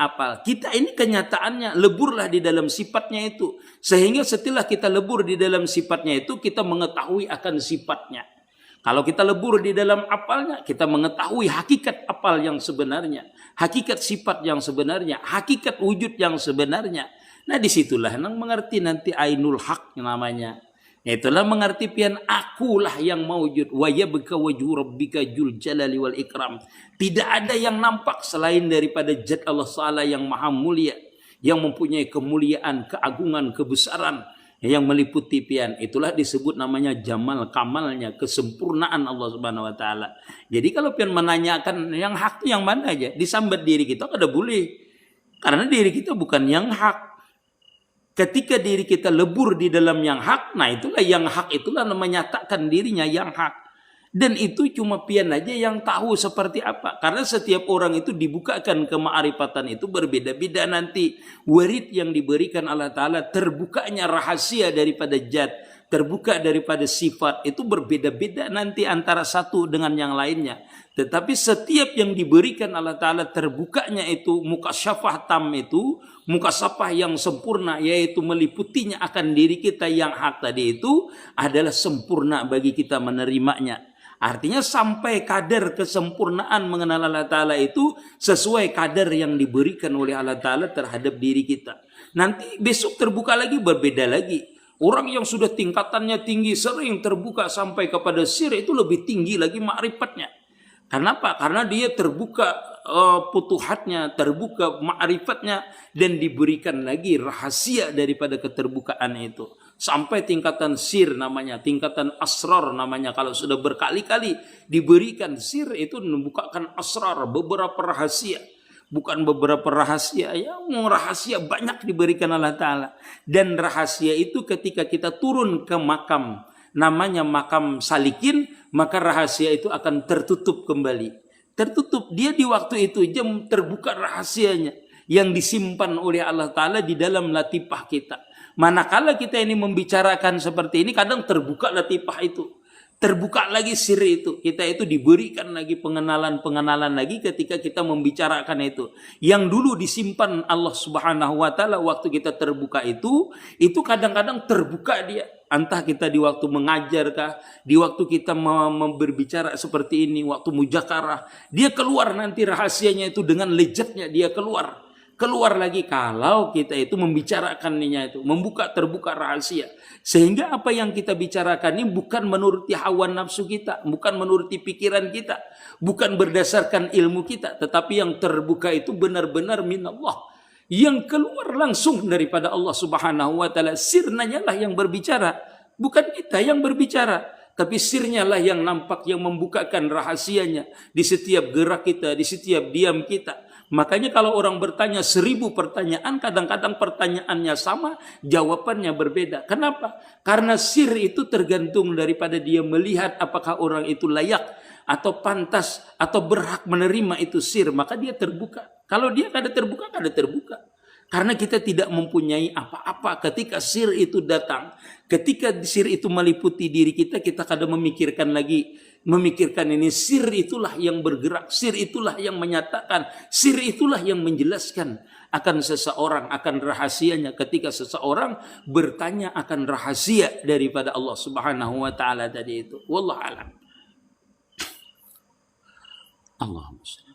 apal. Kita ini kenyataannya leburlah di dalam sifatnya itu. Sehingga setelah kita lebur di dalam sifatnya itu, kita mengetahui akan sifatnya. Kalau kita lebur di dalam apalnya, kita mengetahui hakikat apal yang sebenarnya, hakikat sifat yang sebenarnya, hakikat wujud yang sebenarnya. Nah disitulah nang mengerti nanti ainul haq namanya. Itulah mengerti pian akulah yang maujud wa yabqa wajhu rabbika jul jalali wal ikram. Tidak ada yang nampak selain daripada zat Allah Ta'ala yang maha mulia, yang mempunyai kemuliaan, keagungan, kebesaran yang meliputi pian. Itulah disebut namanya jamal, kamalnya, kesempurnaan Allah Subhanahu wa taala. Jadi kalau pian menanyakan yang hak itu yang mana aja, disambat diri kita kada boleh. Karena diri kita bukan yang hak. Ketika diri kita lebur di dalam yang hak, nah itulah yang hak, itulah menyatakan dirinya yang hak. Dan itu cuma pian aja yang tahu seperti apa. Karena setiap orang itu dibukakan kemaarifatan itu berbeda-beda nanti. Warid yang diberikan Allah Ta'ala, terbukanya rahasia daripada zat, terbuka daripada sifat, itu berbeda-beda nanti antara satu dengan yang lainnya. Tetapi setiap yang diberikan Allah Ta'ala terbukanya itu, mukasyafah tam itu, mukasyafah yang sempurna, yaitu meliputinya akan diri kita yang hak tadi itu, adalah sempurna bagi kita menerimanya. Artinya sampai kadar kesempurnaan mengenal Allah Ta'ala itu sesuai kadar yang diberikan oleh Allah Ta'ala terhadap diri kita. Nanti besok terbuka lagi, berbeda lagi. Orang yang sudah tingkatannya tinggi, sering terbuka sampai kepada sir, itu lebih tinggi lagi ma'rifatnya. Kenapa? Karena dia terbuka putuhatnya, terbuka ma'rifatnya, dan diberikan lagi rahasia daripada keterbukaan itu. Sampai tingkatan sir namanya, tingkatan asrar namanya. Kalau sudah berkali-kali diberikan sir, itu membukakan asrar, beberapa rahasia. Bukan beberapa rahasia, yang rahasia banyak diberikan Allah Ta'ala. Dan rahasia itu ketika kita turun ke makam, namanya makam salikin, maka rahasia itu akan tertutup kembali. Tertutup, dia di waktu itu jam terbuka rahasianya yang disimpan oleh Allah Ta'ala di dalam latifah kita. Manakala kita ini membicarakan seperti ini, kadang terbuka latifah itu, terbuka lagi sir itu. Kita itu diberikan lagi pengenalan lagi ketika kita membicarakan itu. Yang dulu disimpan Allah Subhanahu wa Ta'ala waktu kita terbuka itu kadang-kadang terbuka dia. Entah kita di waktu mengajar kah, di waktu kita berbicara seperti ini, waktu mujakarah, dia keluar nanti rahasianya itu dengan lezatnya dia keluar lagi kalau kita itu membicarakannya itu, terbuka rahasia. Sehingga apa yang kita bicarakan ini bukan menuruti hawa nafsu kita, bukan menuruti pikiran kita, bukan berdasarkan ilmu kita, tetapi yang terbuka itu benar-benar minallah, yang keluar langsung daripada Allah Subhanahu wa Ta'ala. Sirnya lah yang berbicara, bukan kita yang berbicara, tapi sirnya lah yang nampak, yang membukakan rahasianya di setiap gerak kita, di setiap diam kita. Makanya kalau orang bertanya 1000 pertanyaan, kadang-kadang pertanyaannya sama, jawabannya berbeda. Kenapa? Karena sir itu tergantung daripada dia melihat apakah orang itu layak atau pantas atau berhak menerima itu sir, maka dia terbuka. Kalau dia kada terbuka. Karena kita tidak mempunyai apa-apa ketika sir itu datang. Ketika sir itu meliputi diri kita, kita kadang memikirkan ini. Sir itulah yang bergerak, sir itulah yang menyatakan, sir itulah yang menjelaskan akan seseorang, akan rahasianya. Ketika seseorang bertanya akan rahasia daripada Allah Subhanahu wa Ta'ala tadi itu. Wallahu a'lam. Allahumma shalli.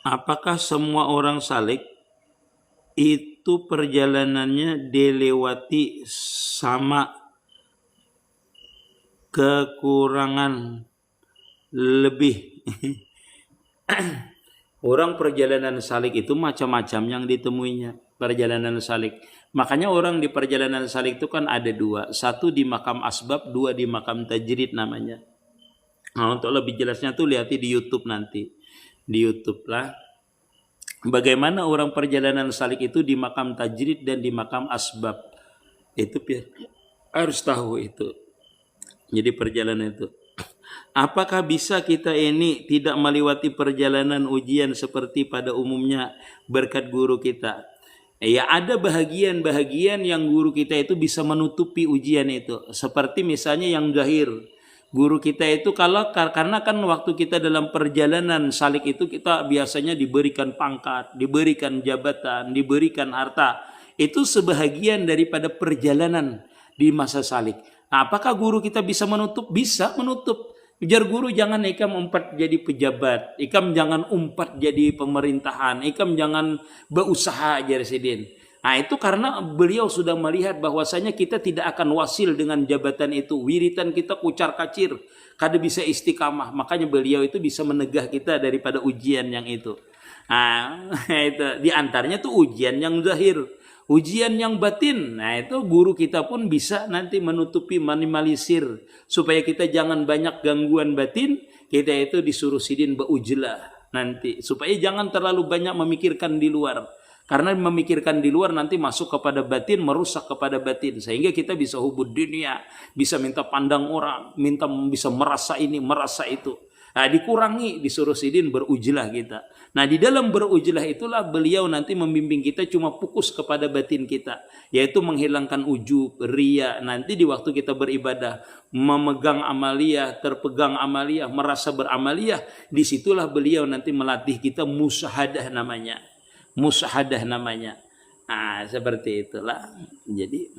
Apakah semua orang salik itu perjalanannya dilewati sama kekurangan lebih? Orang perjalanan salik itu macam-macam yang ditemuinya, perjalanan salik. Makanya orang di perjalanan salik itu kan ada 2. Satu di makam asbab, 2 di makam tajrid namanya. Nah, untuk lebih jelasnya tuh lihat di YouTube nanti. di YouTube lah. Bagaimana orang perjalanan salik itu di makam tajrid dan di makam asbab. Itu harus tahu itu. Jadi perjalanan itu. Apakah bisa kita ini tidak melewati perjalanan ujian seperti pada umumnya berkat guru kita? Ya ada bahagian-bahagian yang guru kita itu bisa menutupi ujian itu. Seperti misalnya yang zahir. Guru kita itu karena kan waktu kita dalam perjalanan salik itu kita biasanya diberikan pangkat, diberikan jabatan, diberikan harta. Itu sebahagian daripada perjalanan di masa salik. Nah, apakah guru kita bisa menutup? Bisa menutup. Ujar guru, jangan ikam umpat jadi pejabat, ikam jangan umpat jadi pemerintahan, ikam jangan berusaha aja Residen. Nah itu karena beliau sudah melihat bahwasanya kita tidak akan wasil dengan jabatan itu. Wiritan kita kucar kacir, kada bisa istiqamah. Makanya beliau itu bisa menegah kita daripada ujian yang itu. Nah itu diantaranya tuh ujian yang zahir, ujian yang batin. Nah itu guru kita pun bisa nanti menutupi, minimalisir supaya kita jangan banyak gangguan batin. Kita itu disuruh sidin beujlah nanti supaya jangan terlalu banyak memikirkan di luar. Karena memikirkan di luar nanti masuk kepada batin, merusak kepada batin. Sehingga kita bisa hubud dunia, bisa minta pandang orang, bisa merasa ini, merasa itu. Nah, dikurangi, disuruh sidin berujlah kita. Nah, di dalam berujlah itulah beliau nanti membimbing kita cuma fokus kepada batin kita. Yaitu menghilangkan ujub, ria. Nanti di waktu kita beribadah, memegang amaliyah, terpegang amaliyah, merasa beramaliyah. Disitulah beliau nanti melatih kita musyahadah namanya. Musyahadah namanya. Nah, seperti itulah. Jadi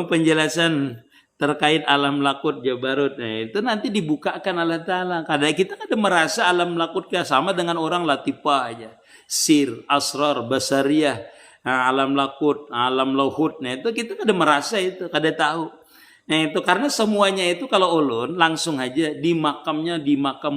penjelasan terkait alam lakut Jabarut. Nah, itu nanti dibukakan Allah Ta'ala. Kadang kita ada merasa alam lakut sama dengan orang latifah aja. Sir, asrar, basariyah, alam lakut, alam lauhut. Nah, itu kita ada merasa itu, kada tahu. Nah itu karena semuanya itu kalau ulun langsung aja di makam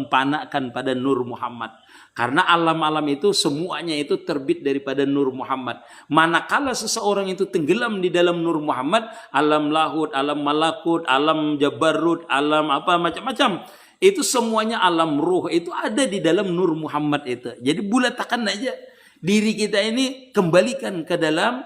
panakan pada Nur Muhammad. Karena alam-alam itu semuanya itu terbit daripada Nur Muhammad. Manakala seseorang itu tenggelam di dalam Nur Muhammad, alam lahut, alam malakut, alam jabarut, alam apa macam-macam. Itu semuanya alam ruh itu ada di dalam Nur Muhammad itu. Jadi bulatakan aja diri kita ini kembalikan ke dalam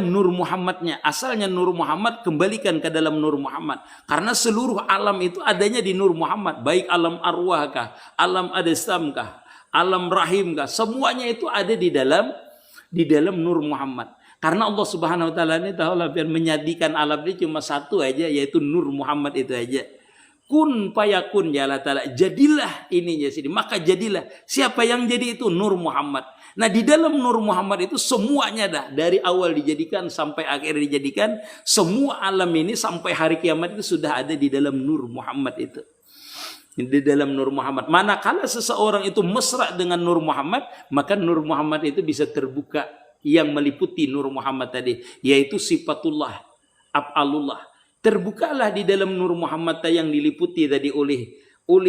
Nur Muhammadnya. Asalnya Nur Muhammad, kembalikan ke dalam Nur Muhammad. Karena seluruh alam itu adanya di Nur Muhammad. Baik alam arwah kah, alam adesam kah, alam rahim kah. Semuanya itu ada di dalam Nur Muhammad. Karena Allah Subhanahu Wa Taala ini tahu biar menyadikan alam ini cuma satu aja, yaitu Nur Muhammad itu aja. Kun payakun ya Allah Ta'ala. Jadilah ini ya sini. Maka jadilah. Siapa yang jadi itu? Nur Muhammad. Nah di dalam Nur Muhammad itu semuanya dah. Dari awal dijadikan sampai akhir dijadikan. Semua alam ini sampai hari kiamat itu sudah ada di dalam Nur Muhammad itu. Di dalam Nur Muhammad. Manakala seseorang itu mesra dengan Nur Muhammad. Maka Nur Muhammad itu bisa terbuka. Yang meliputi Nur Muhammad tadi. Yaitu sifatullah. Af'alullah. Terbukalah di dalam Nur Muhammad yang diliputi tadi oleh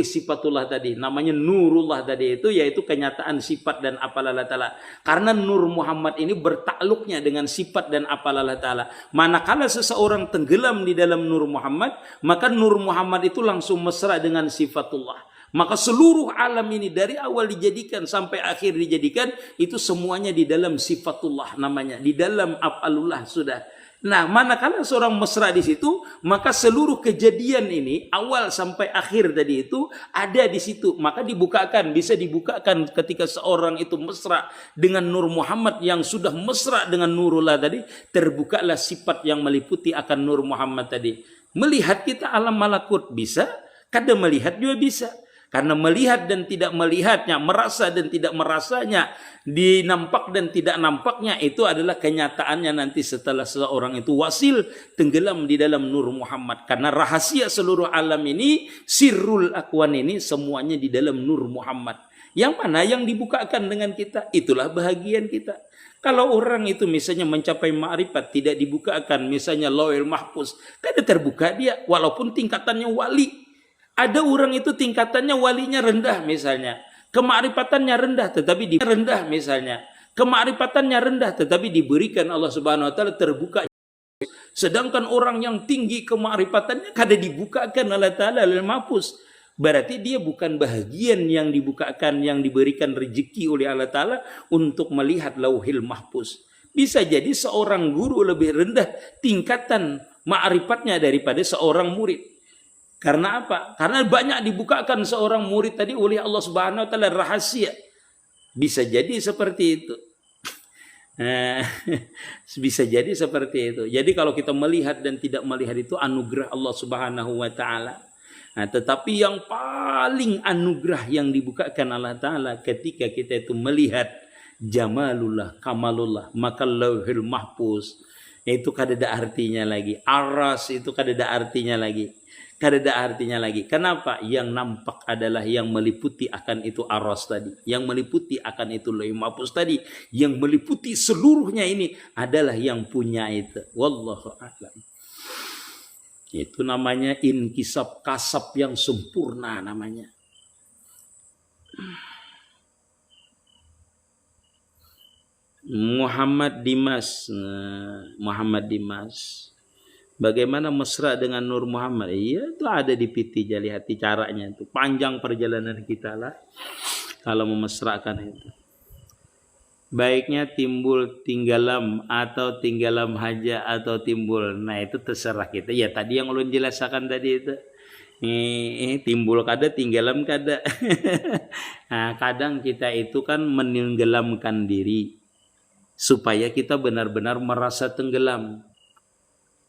sifatullah tadi. Namanya Nurullah tadi itu yaitu kenyataan sifat dan afal Allah Ta'ala. Karena Nur Muhammad ini bertakluknya dengan sifat dan afal Allah Ta'ala. Manakala seseorang tenggelam di dalam Nur Muhammad, maka Nur Muhammad itu langsung mesra dengan sifatullah. Maka seluruh alam ini dari awal dijadikan sampai akhir dijadikan itu semuanya di dalam sifatullah namanya. Di dalam afalullah sudah. Nah, manakala seorang mesra di situ, maka seluruh kejadian ini awal sampai akhir tadi itu ada di situ. Maka dibukakan, bisa dibukakan ketika seorang itu mesra dengan Nur Muhammad yang sudah mesra dengan Nurullah tadi, terbukalah sifat yang meliputi akan Nur Muhammad tadi. Melihat kita alam malakut bisa, kadang melihat juga bisa. Karena melihat dan tidak melihatnya, merasa dan tidak merasanya, dinampak dan tidak nampaknya, itu adalah kenyataannya nanti setelah seseorang itu wasil tenggelam di dalam Nur Muhammad. Karena rahasia seluruh alam ini, sirrul akwan ini, semuanya di dalam Nur Muhammad. Yang mana yang dibukakan dengan kita, itulah bahagian kita. Kalau orang itu misalnya mencapai ma'rifat tidak dibukakan, misalnya Lauhul Mahfuz, kada terbuka dia, walaupun tingkatannya wali. Ada orang itu tingkatannya walinya rendah misalnya. Kemakrifatannya rendah tetapi diberikan Allah Subhanahu Wa Taala terbuka Sedangkan orang yang tinggi kema'rifatannya kada dibukakan Allah Ta'ala Lauhul Mahfuz. Berarti dia bukan bahagian yang dibukakan, yang diberikan rezeki oleh Allah Ta'ala untuk melihat Lauhul Mahfuz. Bisa jadi seorang guru lebih rendah tingkatan ma'rifatnya daripada seorang murid. Karena apa? Karena banyak dibukakan seorang murid tadi oleh Allah Subhanahu wa taala rahasia. Bisa jadi seperti itu. Bisa jadi seperti itu. Jadi kalau kita melihat dan tidak melihat itu anugerah Allah Subhanahu wa taala. Nah, tetapi yang paling anugerah yang dibukakan Allah Ta'ala ketika kita itu melihat jamalullah, kamalullah, maka Lauhul Mahfuz itu kada ada artinya lagi. Aras itu kada ada artinya lagi. Kada ada artinya lagi. Kenapa? Yang nampak adalah yang meliputi akan itu aras tadi. Yang meliputi akan itu Lauhul Mahfuz tadi. Yang meliputi seluruhnya ini adalah yang punya itu. Wallahu a'lam. Itu namanya inkisab, kasab yang sempurna namanya. Muhammad Dimas. Muhammad Dimas. Bagaimana mesra dengan Nur Muhammad? Iya, itu ada di Piti Jali Hati caranya itu. Panjang perjalanan kita lah kalau memesrakan itu. Baiknya timbul tinggalam atau tinggalam haja atau timbul. Nah itu terserah kita. Ya tadi yang ulun jelaskan tadi itu. Timbul kada, tinggalam kada. Nah, kadang kita itu kan menenggelamkan diri supaya kita benar-benar merasa tenggelam.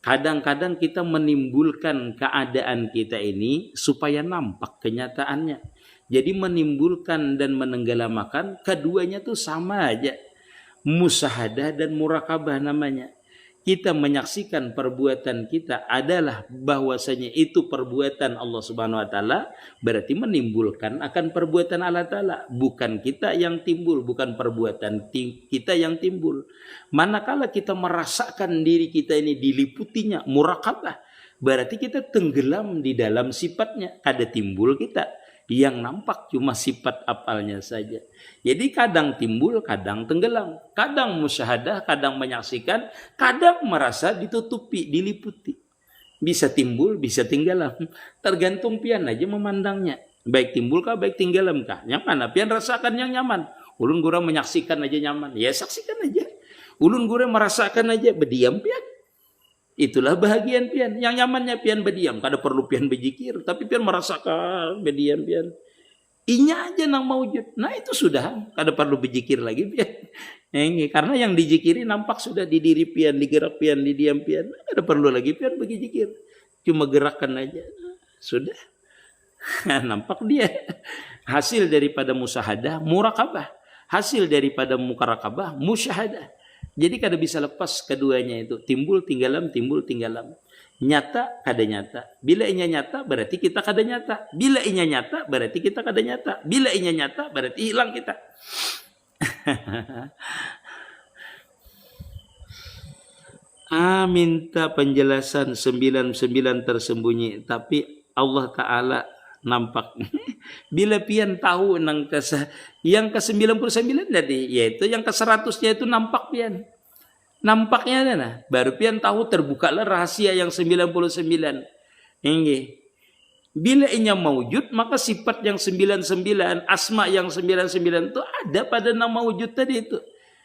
Kadang-kadang kita menimbulkan keadaan kita ini supaya nampak kenyataannya. Jadi menimbulkan dan menenggelamakan keduanya tuh sama aja. Musyahadah dan murakabah namanya. Kita menyaksikan perbuatan kita adalah bahwasanya itu perbuatan Allah Subhanahu wa taala, berarti menimbulkan akan perbuatan Allah Taala, bukan kita yang timbul, bukan perbuatan kita yang timbul. Manakala kita merasakan diri kita ini diliputinya murakabah, berarti kita tenggelam di dalam sifatnya, kada timbul kita. Yang nampak cuma sifat apalnya saja. Jadi kadang timbul, kadang tenggelam. Kadang musyahadah, kadang menyaksikan, kadang merasa ditutupi, diliputi. Bisa timbul, bisa tenggelam. Tergantung pian aja memandangnya. Baik timbul kah, baik tenggelam kah. Yang mana? Pian rasakan yang nyaman. Ulun gura menyaksikan aja nyaman. Ya saksikan aja. Ulun gura merasakan aja, berdiam pian. Itulah bahagian pian. Yang nyamannya pian berdiam. Kada perlu pian berzikir. Tapi pian merasakan berdiam pian. Inya aja nang maujud. Nah itu sudah. Kada perlu berzikir lagi pian. Karena yang dijikiri nampak sudah di diri pian. Digerak pian, didiam pian. Kada perlu lagi pian berzikir. Cuma gerakan aja. Sudah. Nampak dia. Hasil daripada musahadah, murakabah. Hasil daripada mukarakabah, musyahadah. Jadi kada bisa lepas keduanya itu. Timbul, tinggalam, timbul, tinggalam. Nyata, kada nyata. Bila inya nyata, berarti kita kada nyata. Bila inya nyata, berarti kita kada nyata. Bila inya nyata, berarti hilang kita. Minta penjelasan 99 tersembunyi. Tapi Allah Ta'ala nampak. Bila pian tahu yang ke-99 tadi, yaitu yang ke-100-nya itu nampak pian. Nampaknya nah, baru pian tahu terbukalah rahasia yang 99. Ini. Bila inya maujud, maka sifat yang 99, asma yang 99 itu ada pada nama wujud tadi itu.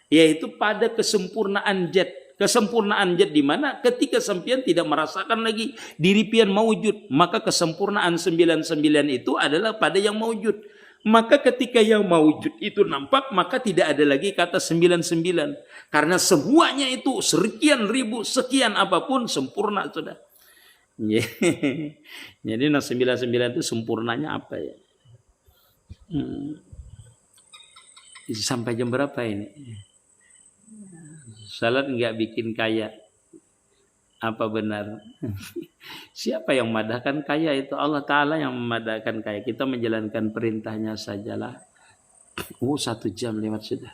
Yaitu pada kesempurnaan zat. Kesempurnaan zat di mana ketika sampian tidak merasakan lagi diri pian maujud, maka kesempurnaan 99 itu adalah pada yang maujud. Maka ketika yang maujud itu nampak, maka tidak ada lagi kata 99. Karena semuanya itu sekian ribu, sekian apapun sempurna sudah. Jadi 99 itu sempurnanya apa ya? Sampai jam berapa ini? Salat enggak bikin kaya. Apa benar? Siapa yang memadahkan kaya? Itu Allah Ta'ala yang memadahkan kaya. Kita menjalankan perintahnya sajalah. 1 jam lewat sudah.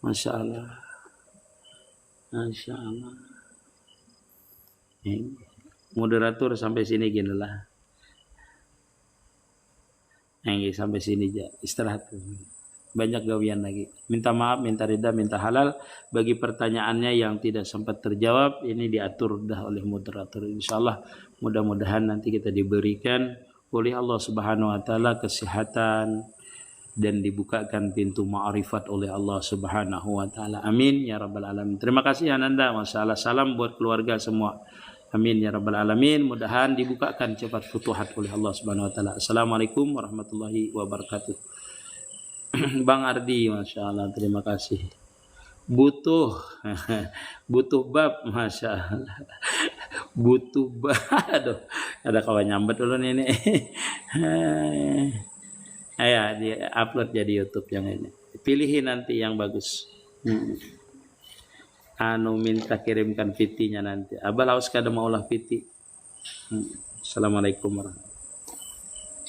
Masya Allah. Masya Allah. Moderator sampai sini gini lah. Sampai sini aja. Istirahat. banyak gawian lagi. Minta maaf, minta ridha, minta halal bagi pertanyaannya yang tidak sempat terjawab. Ini diatur dah oleh moderator. Insyaallah mudah-mudahan nanti kita diberikan oleh Allah Subhanahu wa taala kesehatan dan dibukakan pintu ma'rifat oleh Allah Subhanahu wa taala. Amin ya rabbal alamin. Terima kasih Ananda. Masalah salam buat keluarga semua. Amin ya rabbal alamin. Mudahan dibukakan cepat futuhat oleh Allah Subhanahu wa taala. Assalamualaikum warahmatullahi wabarakatuh. Bang Ardi, Masya Allah, terima kasih. Butuh butuh bab, Masya Allah. Butuh bab. Aduh, ada kawan nyambet dulu nih. Ayo di upload jadi YouTube yang ini. Pilihin nanti yang bagus. Anu minta kirimkan VT-nya nanti. Abah laos kada mau ulah VT. Assalamualaikum warahmatullahi wabarakatuh.